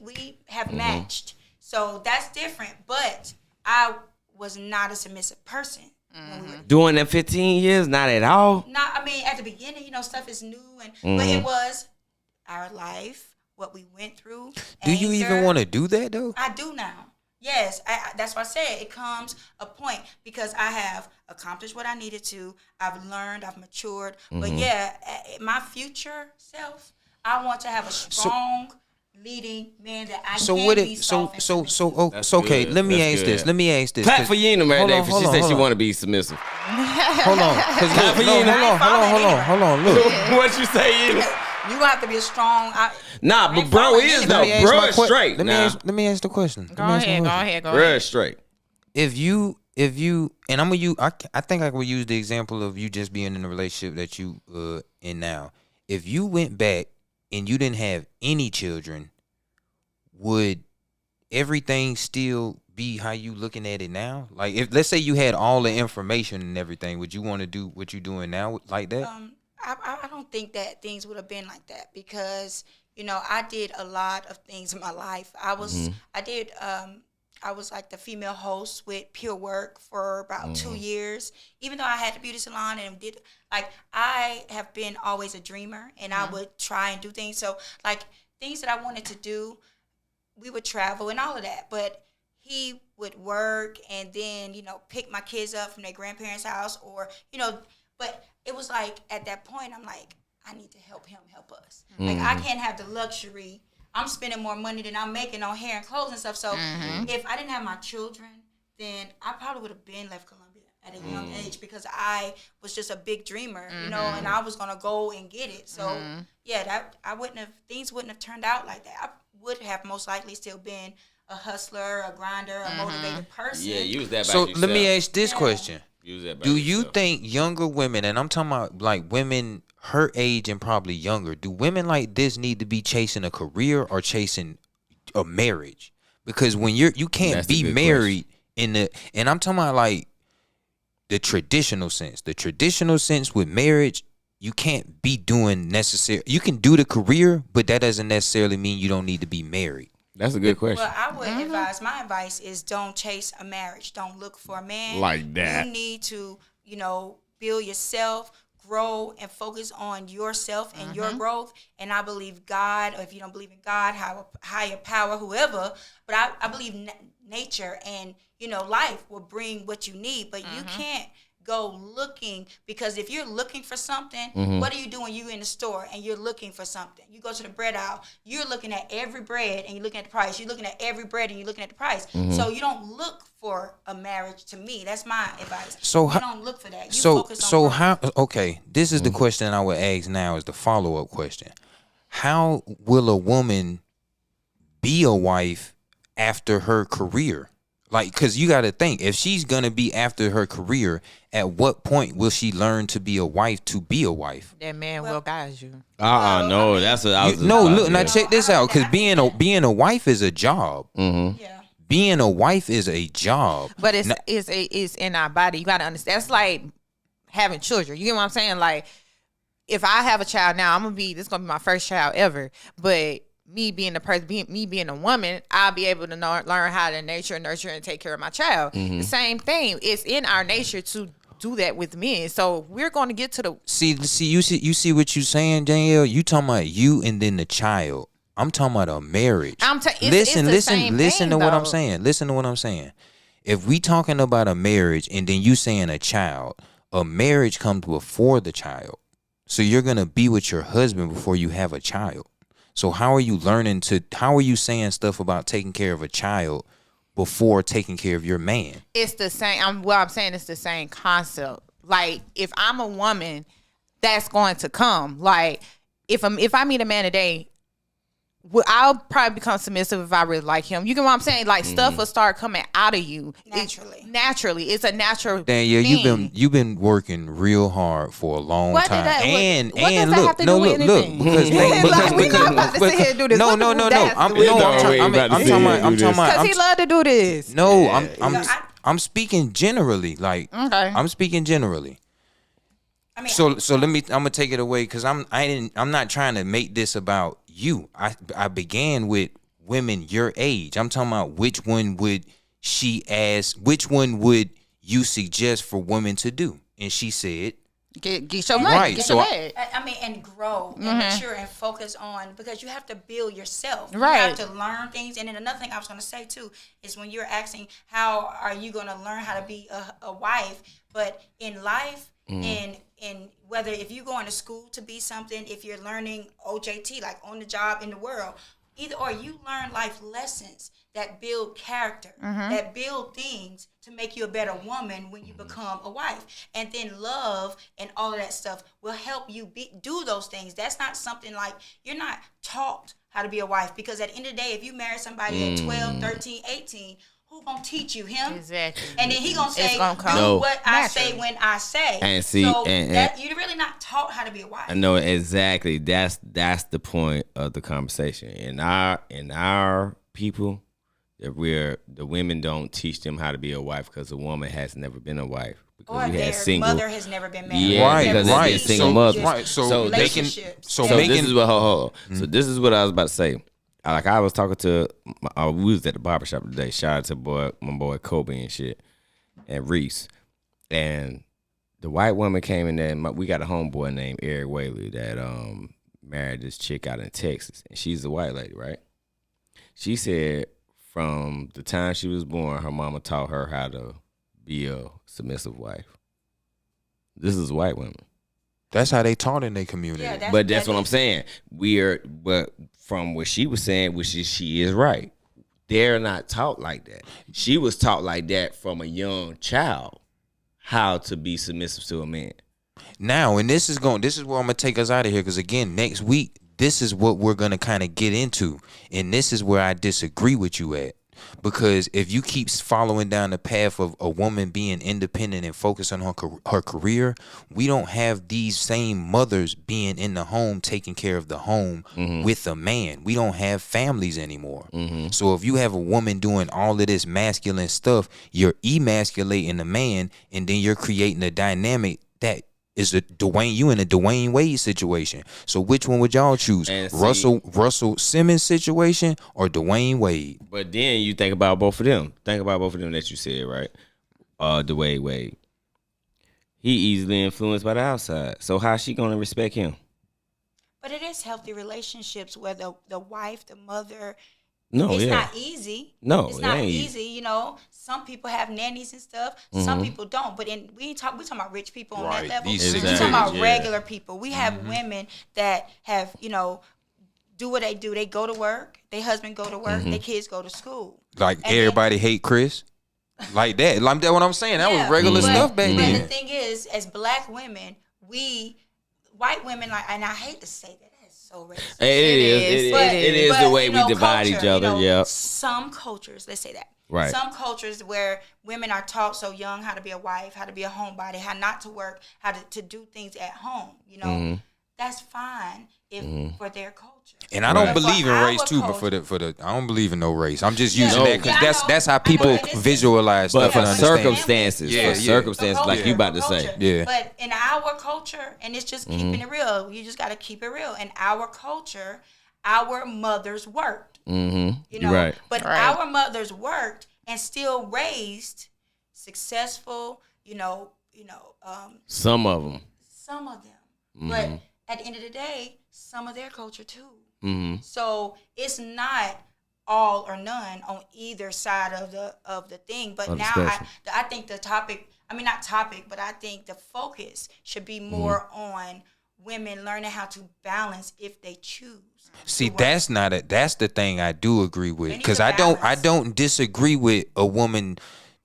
we have matched. So that's different. But I was not a submissive person. When we were Doing them 15 years, not at all. not. I mean, at the beginning, stuff is new, but it was our life, what we went through. Do you even anger. want to do that though? I do now. Yes, that's why I said it comes a point because I have accomplished what I needed to. I've learned, I've matured. But yeah, my future self, I want to have a strong, leading man that I So can what be it soft and submissive. That's okay, good. let me That's ask good. this. Let me ask this. Clap for Yina right Hold there. on, She hold said on, she hold want to be submissive. Hold on. Cause Clap for look, no, Yina. hold on. Look. What you say, Yina? You gonna have to be a strong. Nah, but bro following is anybody. though. Let me ask Bro my is que- straight. Let me Nah, ask, let me ask the question. Go ahead. bro is straight. If you and I'm gonna use I think I would use the example of you just being in a relationship that you in now. If you went back and you didn't have any children, would everything still be how you looking at it now? Like if let's say you had all the information and everything, would you want to do what you doing now like that? I don't think that things would have been like that because I did a lot of things in my life. I was like the female host with Pure Work for about 2 years. Even though I had the beauty salon and I have been always a dreamer and I would try and do things. So like things that I wanted to do, we would travel and all of that. But he would work and then pick my kids up from their grandparents' house but it was like at that point I'm like I need to help him help us. Like I can't have the luxury. I'm spending more money than I'm making on hair and clothes and stuff. So if I didn't have my children, then I probably would have been left Columbia at a young age because I was just a big dreamer, and I was gonna go and get it. So things wouldn't have turned out like that. I would have most likely still been a hustler, a grinder, a motivated person. Yeah, use that. So by let me yourself. ask this question. Use that. By Do you yourself. think younger women, and I'm talking about like women her age and probably younger, do women like this need to be chasing a career or chasing a marriage? Because when you can't That's a be good married and I'm talking about like the traditional sense. The traditional sense with marriage, you can't be doing necessary. You can do the career, but that doesn't necessarily mean you don't need to be married. That's a good question. Well, I would advise. My advice is don't chase a marriage. Don't look for a man Like that. You need to, build yourself, grow, and focus on yourself and your growth. And I believe God, or if you don't believe in God, higher power, whoever. But I believe nature and life will bring what you need. But you can't go looking, because if you're looking for something, what are you doing? You in the store and you're looking for something. You go to the bread aisle, you're looking at every bread and you're looking at the price. You're looking at every bread and you're looking at the price. So you don't look for a marriage. To me, that's my advice. So you don't look for that. You So focus on so growth. how okay, this is the question I would ask now is the follow-up question. How will a woman be a wife after her career? Like, cause you got to think, if she's gonna be after her career, at what point will she learn to be a wife to be a wife? That man will guide you. No, that's what I was. No, about, look, now yeah. check this out, cause being a wife is a job. Yeah. Being a wife is a job. But it's in our body. You gotta understand. That's like having children. You get what I'm saying? Like, if I have a child now, this is gonna be my first child ever. But me being the person, me being a woman, I'll be able to learn how to nurture, and take care of my child. The same thing. It's in our nature to do that with men. So we're going to get to the You see what you saying, Danielle? You talking about you and then the child. I'm talking about a marriage. Listen the same to thing, what I'm though. saying. Listen to what I'm saying. If we talking about a marriage and then you saying a child, a marriage comes before the child. So you're gonna be with your husband before you have a child. So how are you saying stuff about taking care of a child before taking care of your man? It's the same. I'm saying it's the same concept. Like, if I'm a woman, that's going to come. Like, if I meet a man today, I'll probably become submissive if I really like him. You get what I'm saying? Like, stuff will start coming out of you naturally. It's a natural Danielle, thing. you've been working real hard for a long time. What does that have to do with anything? Because like, we not about to sit here and do this. No. I'm talking about. Because he love to do this. No, I'm speaking generally. Like, okay. I'm speaking generally. I mean, So I'm gonna take it away because I'm not trying to make this about you. I began with women your age. I'm talking about which one would you suggest for women to do? And she said, get your money, right. get So your bag. I mean, and grow and mature and focus on, because you have to build yourself. Right. You have to learn things. And then another thing I was going to say too is when you're asking how are you going to learn how to be a wife, but in life and whether if you're going to school to be something, if you're learning OJT, like on the job in the world, either or you learn life lessons that build character, that build things to make you a better woman when you become a wife. And then love and all of that stuff will help you do those things. That's not something like you're not taught how to be a wife, because at the end of the day, if you marry somebody at 12, 13, 18, who gonna teach you? Him? Exactly. And then he gonna say, do what I say when I say. And see, so and you're really not taught how to be a wife. I know exactly. That's the point of the conversation. In our people, that the women don't teach them how to be a wife because a woman has never been a wife. Or Their mother has never been married. Yeah, because they're single mother. Right. So they can. So this is what. Hold on. So this is what I was about to say. Like, I was talking to, we was at the barbershop today. Shout out to my boy Kobe and shit, and Reese. And the white woman came in there, and we got a homeboy named Eric Whaley that married this chick out in Texas. And she's a white lady, right? She said from the time she was born, her mama taught her how to be a submissive wife. This is white women. That's how they taught in their community. Yeah, But that's what I'm saying. But from what she was saying, which is she is right. They're not taught like that. She was taught like that from a young child, how to be submissive to a man. Now, and this is where I'm gonna take us out of here, because again, next week, this is what we're gonna kind of get into, and this is where I disagree with you at. Because if you keep following down the path of a woman being independent and focused on her career, we don't have these same mothers being in the home taking care of the home with a man. We don't have families anymore. So if you have a woman doing all of this masculine stuff, you're emasculating the man, and then you're creating a dynamic that is you in a Dwayne Wade situation. So which one would y'all choose? Russell Simmons situation or Dwayne Wade? But then you think about both of them. Think about both of them that you said, right? Dwayne Wade. He easily influenced by the outside. So how's she gonna respect him? But it is healthy relationships where the wife, the mother. No, it's not easy. No, it's not easy. You know, some people have nannies and stuff. Some people don't. But we talking about rich people on that level. Exactly. We're talking about regular people. We have women that have, do what they do. They go to work. Their husband go to work. Their kids go to school. Like, and everybody hate Chris. Like that. Like that. What I'm saying. That was regular stuff back then. But the thing is, as black women, white women, and I hate to say that. So racist. It is the way we divide each other. Yeah. Some cultures, let's say that. Right. Some cultures where women are taught so young how to be a wife, how to be a homebody, how not to work, how to do things at home. That's fine for their culture. And I don't believe in race too, but for the I don't believe in no race. I'm just using that because that's how people visualize but stuff for and understand. circumstances, like you about to say. Yeah. But in our culture, and it's just keeping it real. You just got to keep it real. In our culture, our mothers worked. Right. But our mothers worked and still raised successful. Some of them. But at the end of the day, some of their culture too. So it's not all or none on either side of the thing. But now I think the topic, not topic, but I think the focus should be more on women learning how to balance if they choose. See, that's the thing I do agree with, need because to I balance. don't disagree with a woman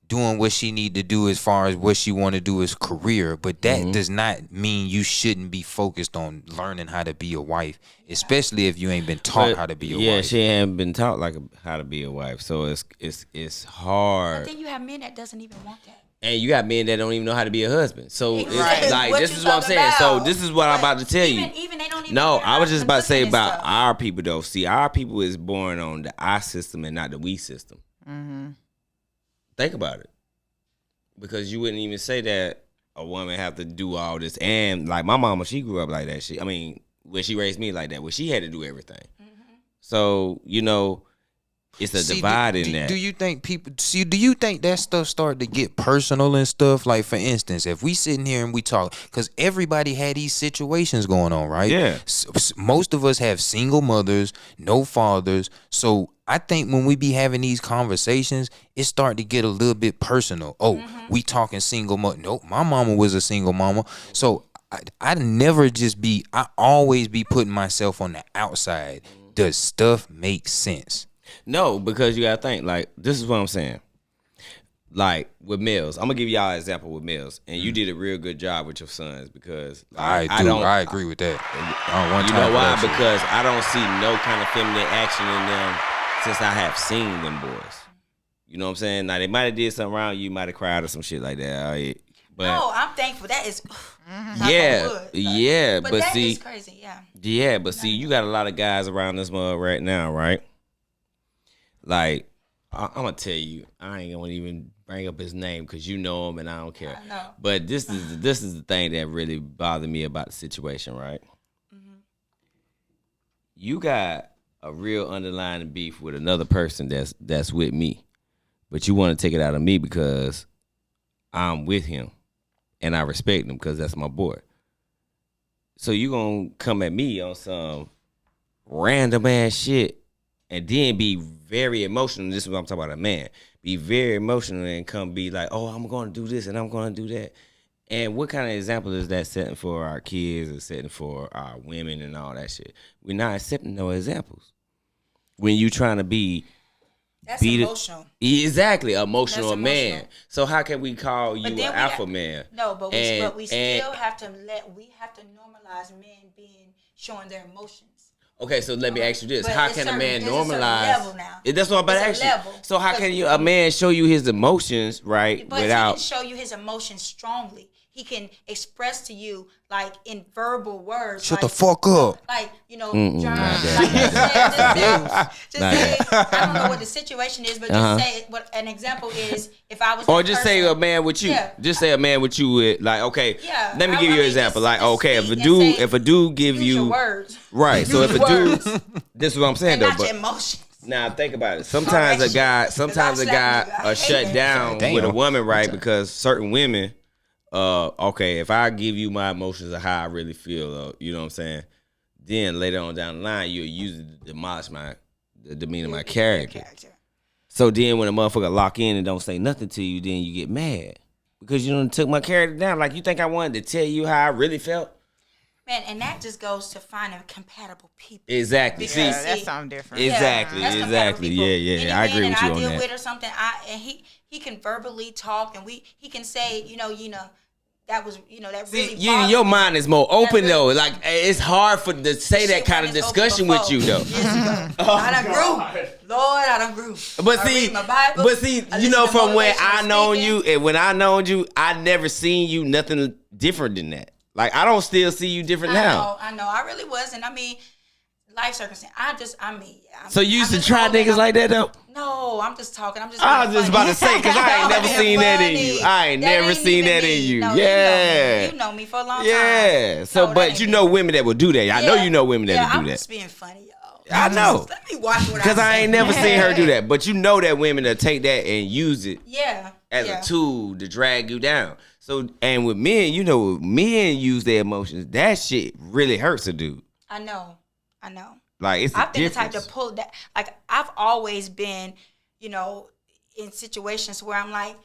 doing what she need to do as far as what she want to do as career, but that does not mean you shouldn't be focused on learning how to be a wife, especially if you ain't been taught how to be a wife. Yeah, she ain't been taught how to be a wife, so it's hard. But then you have men that doesn't even want that. And you got men that don't even know how to be a husband. So it's Right. like, What this you is what I'm talking saying. So about? this is what I'm about to tell you. Even they don't even. No, get I was just about to say cooking and about stuff. our people though. See, our people is born on the I system and not the we system. Think about it. Because you wouldn't even say that a woman have to do all this. And like my mama, she grew up like that. When she raised me like that, where she had to do everything. So, it's a divide in that. Do you think do you think that stuff started to get personal and stuff? Like, for instance, if we sitting here and we talk, because everybody had these situations going on, right? Yeah. Most of us have single mothers, no fathers. So I think when we be having these conversations, it start to get a little bit personal. Oh, we talking single mother. Nope, my mama was a single mama. So I always be putting myself on the outside. Does stuff make sense? No, because you gotta think, like, this is what I'm saying. Like with Mills, I'm gonna give y'all an example with Mills, and you did a real good job with your sons because I agree with that. You know why? Because I don't see no kind of feminine action in them since I have seen them boys. You know what I'm saying? Now they might have did something wrong, you might have cried or some shit like that. But No, I'm thankful. That is. Yeah, But but that see, is crazy. Yeah. yeah, but see, you got a lot of guys around this mug right now, right? Like, I'm gonna tell you, I ain't gonna even bring up his name because you know him and I don't care. I know. But this is the thing that really bothered me about the situation, right? You got a real underlying beef with another person that's with me, but you want to take it out of me because I'm with him and I respect him because that's my boy. So you gonna come at me on some random ass shit and then be very emotional. This is what I'm talking about, a man. Be very emotional and come be like, oh, I'm going to do this and I'm going to do that. And what kind of example is that setting for our kids and setting for our women and all that shit? We're not accepting no examples. When you trying to be... That's emotional. Exactly, emotional That's man. emotional. So how can we call you an alpha man? No, but we still have to normalize men showing their emotions. Okay, so let me ask you this: But how it's can a certain- man there's a certain normalize? level now. That's what I'm about to It's ask a you. level. So how can a man show you his emotions, right? But without he can show you his emotions strongly. He can express to you like in verbal words. Shut like, the fuck up. Like, John. not Just say, I don't know what the situation is, but just say what an example is. If I was, or just say a man with you. Yeah. Just say a man with you with like, okay. Yeah, Let me give you an example. just Like, okay, speak and say, if a dude give use you your words. right, so if a dude, this is what I'm saying And though. not But your emotions. now think about it. Sometimes a guy are shut down Damn. with a woman, right? Because certain women, okay, if I give you my emotions of how I really feel, you know what I'm saying? Then later on down the line, you'll use it to demolish the demeanor of my character. So then when a motherfucker lock in and don't say nothing to you, then you get mad. Because you done took my character down. Like, you think I wanted to tell you how I really felt? Man, and that just goes to finding compatible people. Exactly. Because, See, That's something different. Exactly, that's compatible exactly. people. Yeah, Any I man agree with that you I on deal that. with or something, and he can verbally talk, and he can say, that was, that really See, bothered your me. mind is more open really- though. Like, it's hard to say that Shit kind of wasn't discussion open with you though. before. Years ago. I done grew. Lord, I done grew. But I see, read my Bible, I you listen know, to from when motivational I known speaking. you and when I known you, I never seen you nothing different than that. Like, I don't still see you different now. I know. I really wasn't. I mean, life circumstance. So you used to try niggas like that though? No, I'm just talking. I was just about to say, because I ain't never seen that in you. I ain't never seen that in you. No, Yeah. You know me for a long time. Yeah. So, No, but that you ain't know me. women that will do that. I know you know women that will I'm do just that. being funny, y'all. I know. Let me watch what I Because I say. ain't never seen her do that. But you know that women that take that and use it Yeah. as a tool to drag you down. So, and with men, men use their emotions. That shit really hurts a dude. I know. Like, it's I've been the difference. type to pull that. Like, I've always been, in situations where I'm like,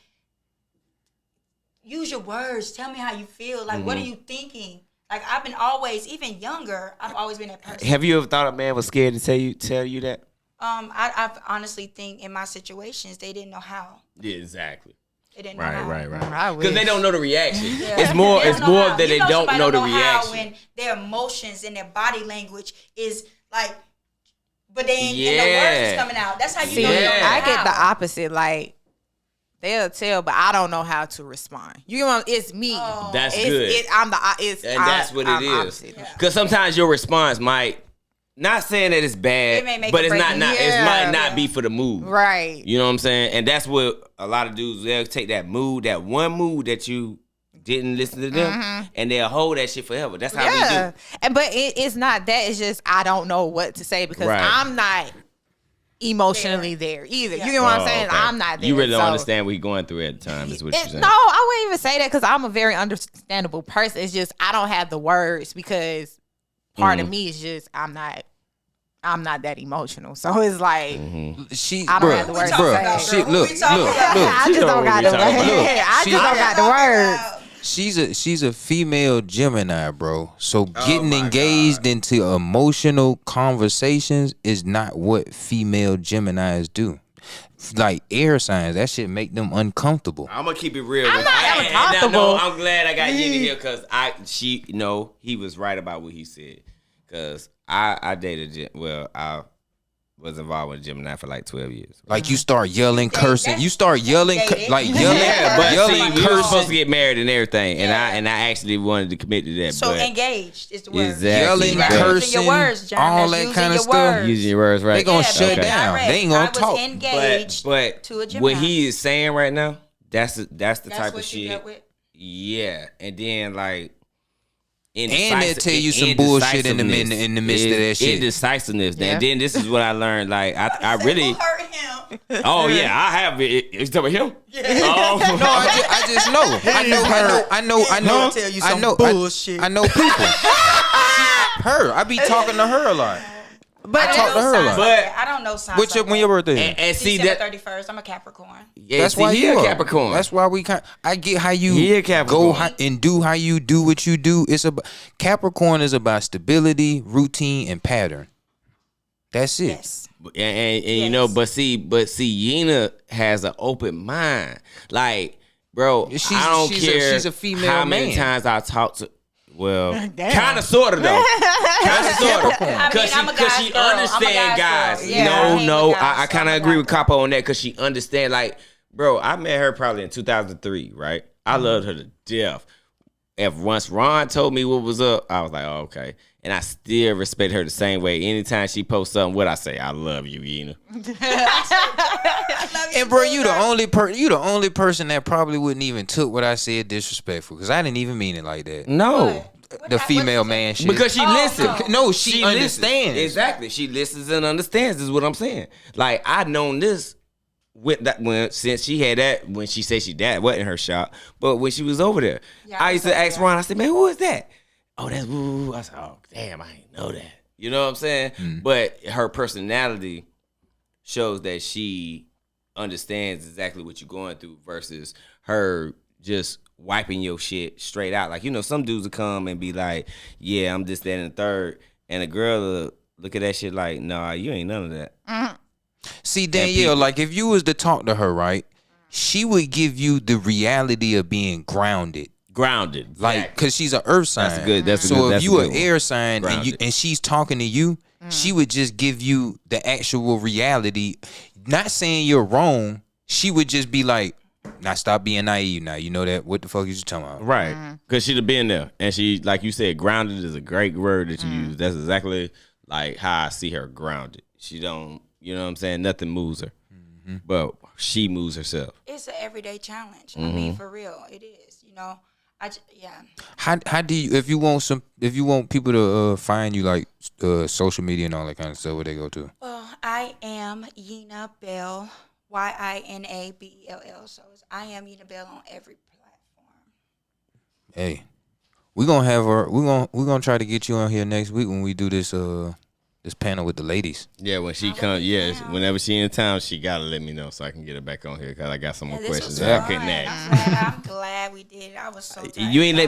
use your words. Tell me how you feel. Like, what are you thinking? Like I've been always, even younger, I've always been that person. Have you ever thought a man was scared to tell you that? I honestly think in my situations they didn't know how. Yeah, exactly. They didn't know how. Right. Because they don't know the reaction. Yeah. It's more that they don't know the how reaction. when their emotions and their body language is like, but they ain't, Yeah. and the words is coming out. That's how you See, know. You don't know I get how. the opposite. Like they'll tell, but I don't know how to respond. You know, it's me. That's it's, good. That's what it is. Because sometimes your response might, not saying that it's bad, It may make but or it's break not. you. It might not be for the mood. Right. You know what I'm saying? And that's what a lot of dudes, they'll take that mood, that one mood that you didn't listen to them, and they'll hold that shit forever. That's how we do. And but it's not that. It's just I don't know what to say because Right. I'm not emotionally there either. Yeah. You know what I'm Oh, saying? okay. I'm not there. You really don't so- understand what he's going through at the time, is what you're saying. No, I wouldn't even say that because I'm a very understandable person. It's just I don't have the words because part of me is just I'm not that emotional. So it's like She, I don't have the words to say. She, look. I just don't got the words. I just don't got the words. She's a female Gemini, bro. So getting my engaged into emotional conversations is not what female Geminis do. Like air signs, that shit make them uncomfortable. I'm gonna keep it real. I'm with not you. uncomfortable. I'm glad I got Yinny here because he was right about what he said. Because I dated, I was involved with Gemini for like 12 years. Like you start yelling, cursing. You start yelling, like yelling, Yeah, but yelling, see, we were supposed to cursing, get married and everything, and I actually wanted to commit to that. So but engaged is the word. Exactly. yelling, Right. cursing, Using your words, John. all That's that using kind of your stuff. words. Using your words right. They gonna Yeah, shut being down. direct. They ain't gonna I was talk. engaged but to a Gemini. what he is saying right now, that's the type of what you shit. dealt with? Yeah, and then like. And they'll tell you some bullshit in the midst of that shit. Indecisiveness. Yeah. And then this is what I learned. Like I really. Who hurt him? Oh yeah, I have it. You talking about him? Oh. No, I just know. I know. Tell you I some know. bullshit. I know people. Her. I be talking to her a lot. But I talk to her a lot. But- I don't know signs. What's your like when your that. birthday? And see December that. 31st. I'm a Capricorn. Yeah, That's see, why he you a are. Capricorn. That's why I get how you He a Capricorn. and do how you do what you do. It's about Capricorn is about stability, routine, and pattern. That's it. Yes. And you know, but see, Yina has an open mind. Like, bro, I don't care. She's a female how many man. times I talk to. Well, kind of, sort of though. Kind of, sort of. I mean, I'm a Because guy's she girl. I'm a understand guy's guys. girl. Yeah, I hang No, with guys, I so kind of I'm a agree guy with Capo on that because she understand. Like, bro, I met her probably in 2003, right? I loved her to death. Once Ron told me what was up, I was like, oh, okay. And I still respect her the same way. Anytime she posts something, what I say, I love you, Yina. And bro, you the only person that probably wouldn't even took what I said disrespectful because I didn't even mean it like that. No. The female man shit. Because she listens. No, she listens. understands. Exactly. She listens and understands is what I'm saying. Like, I known this with that since she had that when she said she dad wasn't her shop, but when she was over there. Yeah, I used to ask Ron, I said, man, who is that? Oh, that's woo. I said, oh damn, I didn't know that. You know what I'm saying? But her personality shows that she understands exactly what you're going through versus her just wiping your shit straight out. Like, you know, some dudes will come and be like, yeah, I'm this, that, and the third. And a girl will look at that shit like, nah, you ain't none of that. See, Danielle, like if you was to talk to her, right, she would give you the reality of being grounded. Grounded. Like, cause she's an earth sign. That's good. That's a so good- if that's a you good an one. air sign Grounded. and she's talking to you, she would just give you the actual reality. Not saying you're wrong. She would just be like, "Now stop being naive. Now you know that. What the fuck is you talking about?" Right. Because she'd have been there. And she, like you said, grounded is a great word that you use. That's exactly like how I see her grounded. She don't, you know what I'm saying? Nothing moves her. But she moves herself. It's an everyday challenge. I mean, for real, it is. You know, yeah. How do you if you want people to find you like social media and all that kind of stuff, where they go to? Well, I am Yina Bell, YINABELL. So I am Yina Bell on every platform. Hey, we're gonna have her. We're gonna try to get you on here next week when we do this this panel with the ladies. Yeah, when she comes, whenever she in town, she gotta let me know so I can get her back on here because I got some more This questions was that I fun. couldn't ask. I'm glad we did it. I was so tired. You ain't let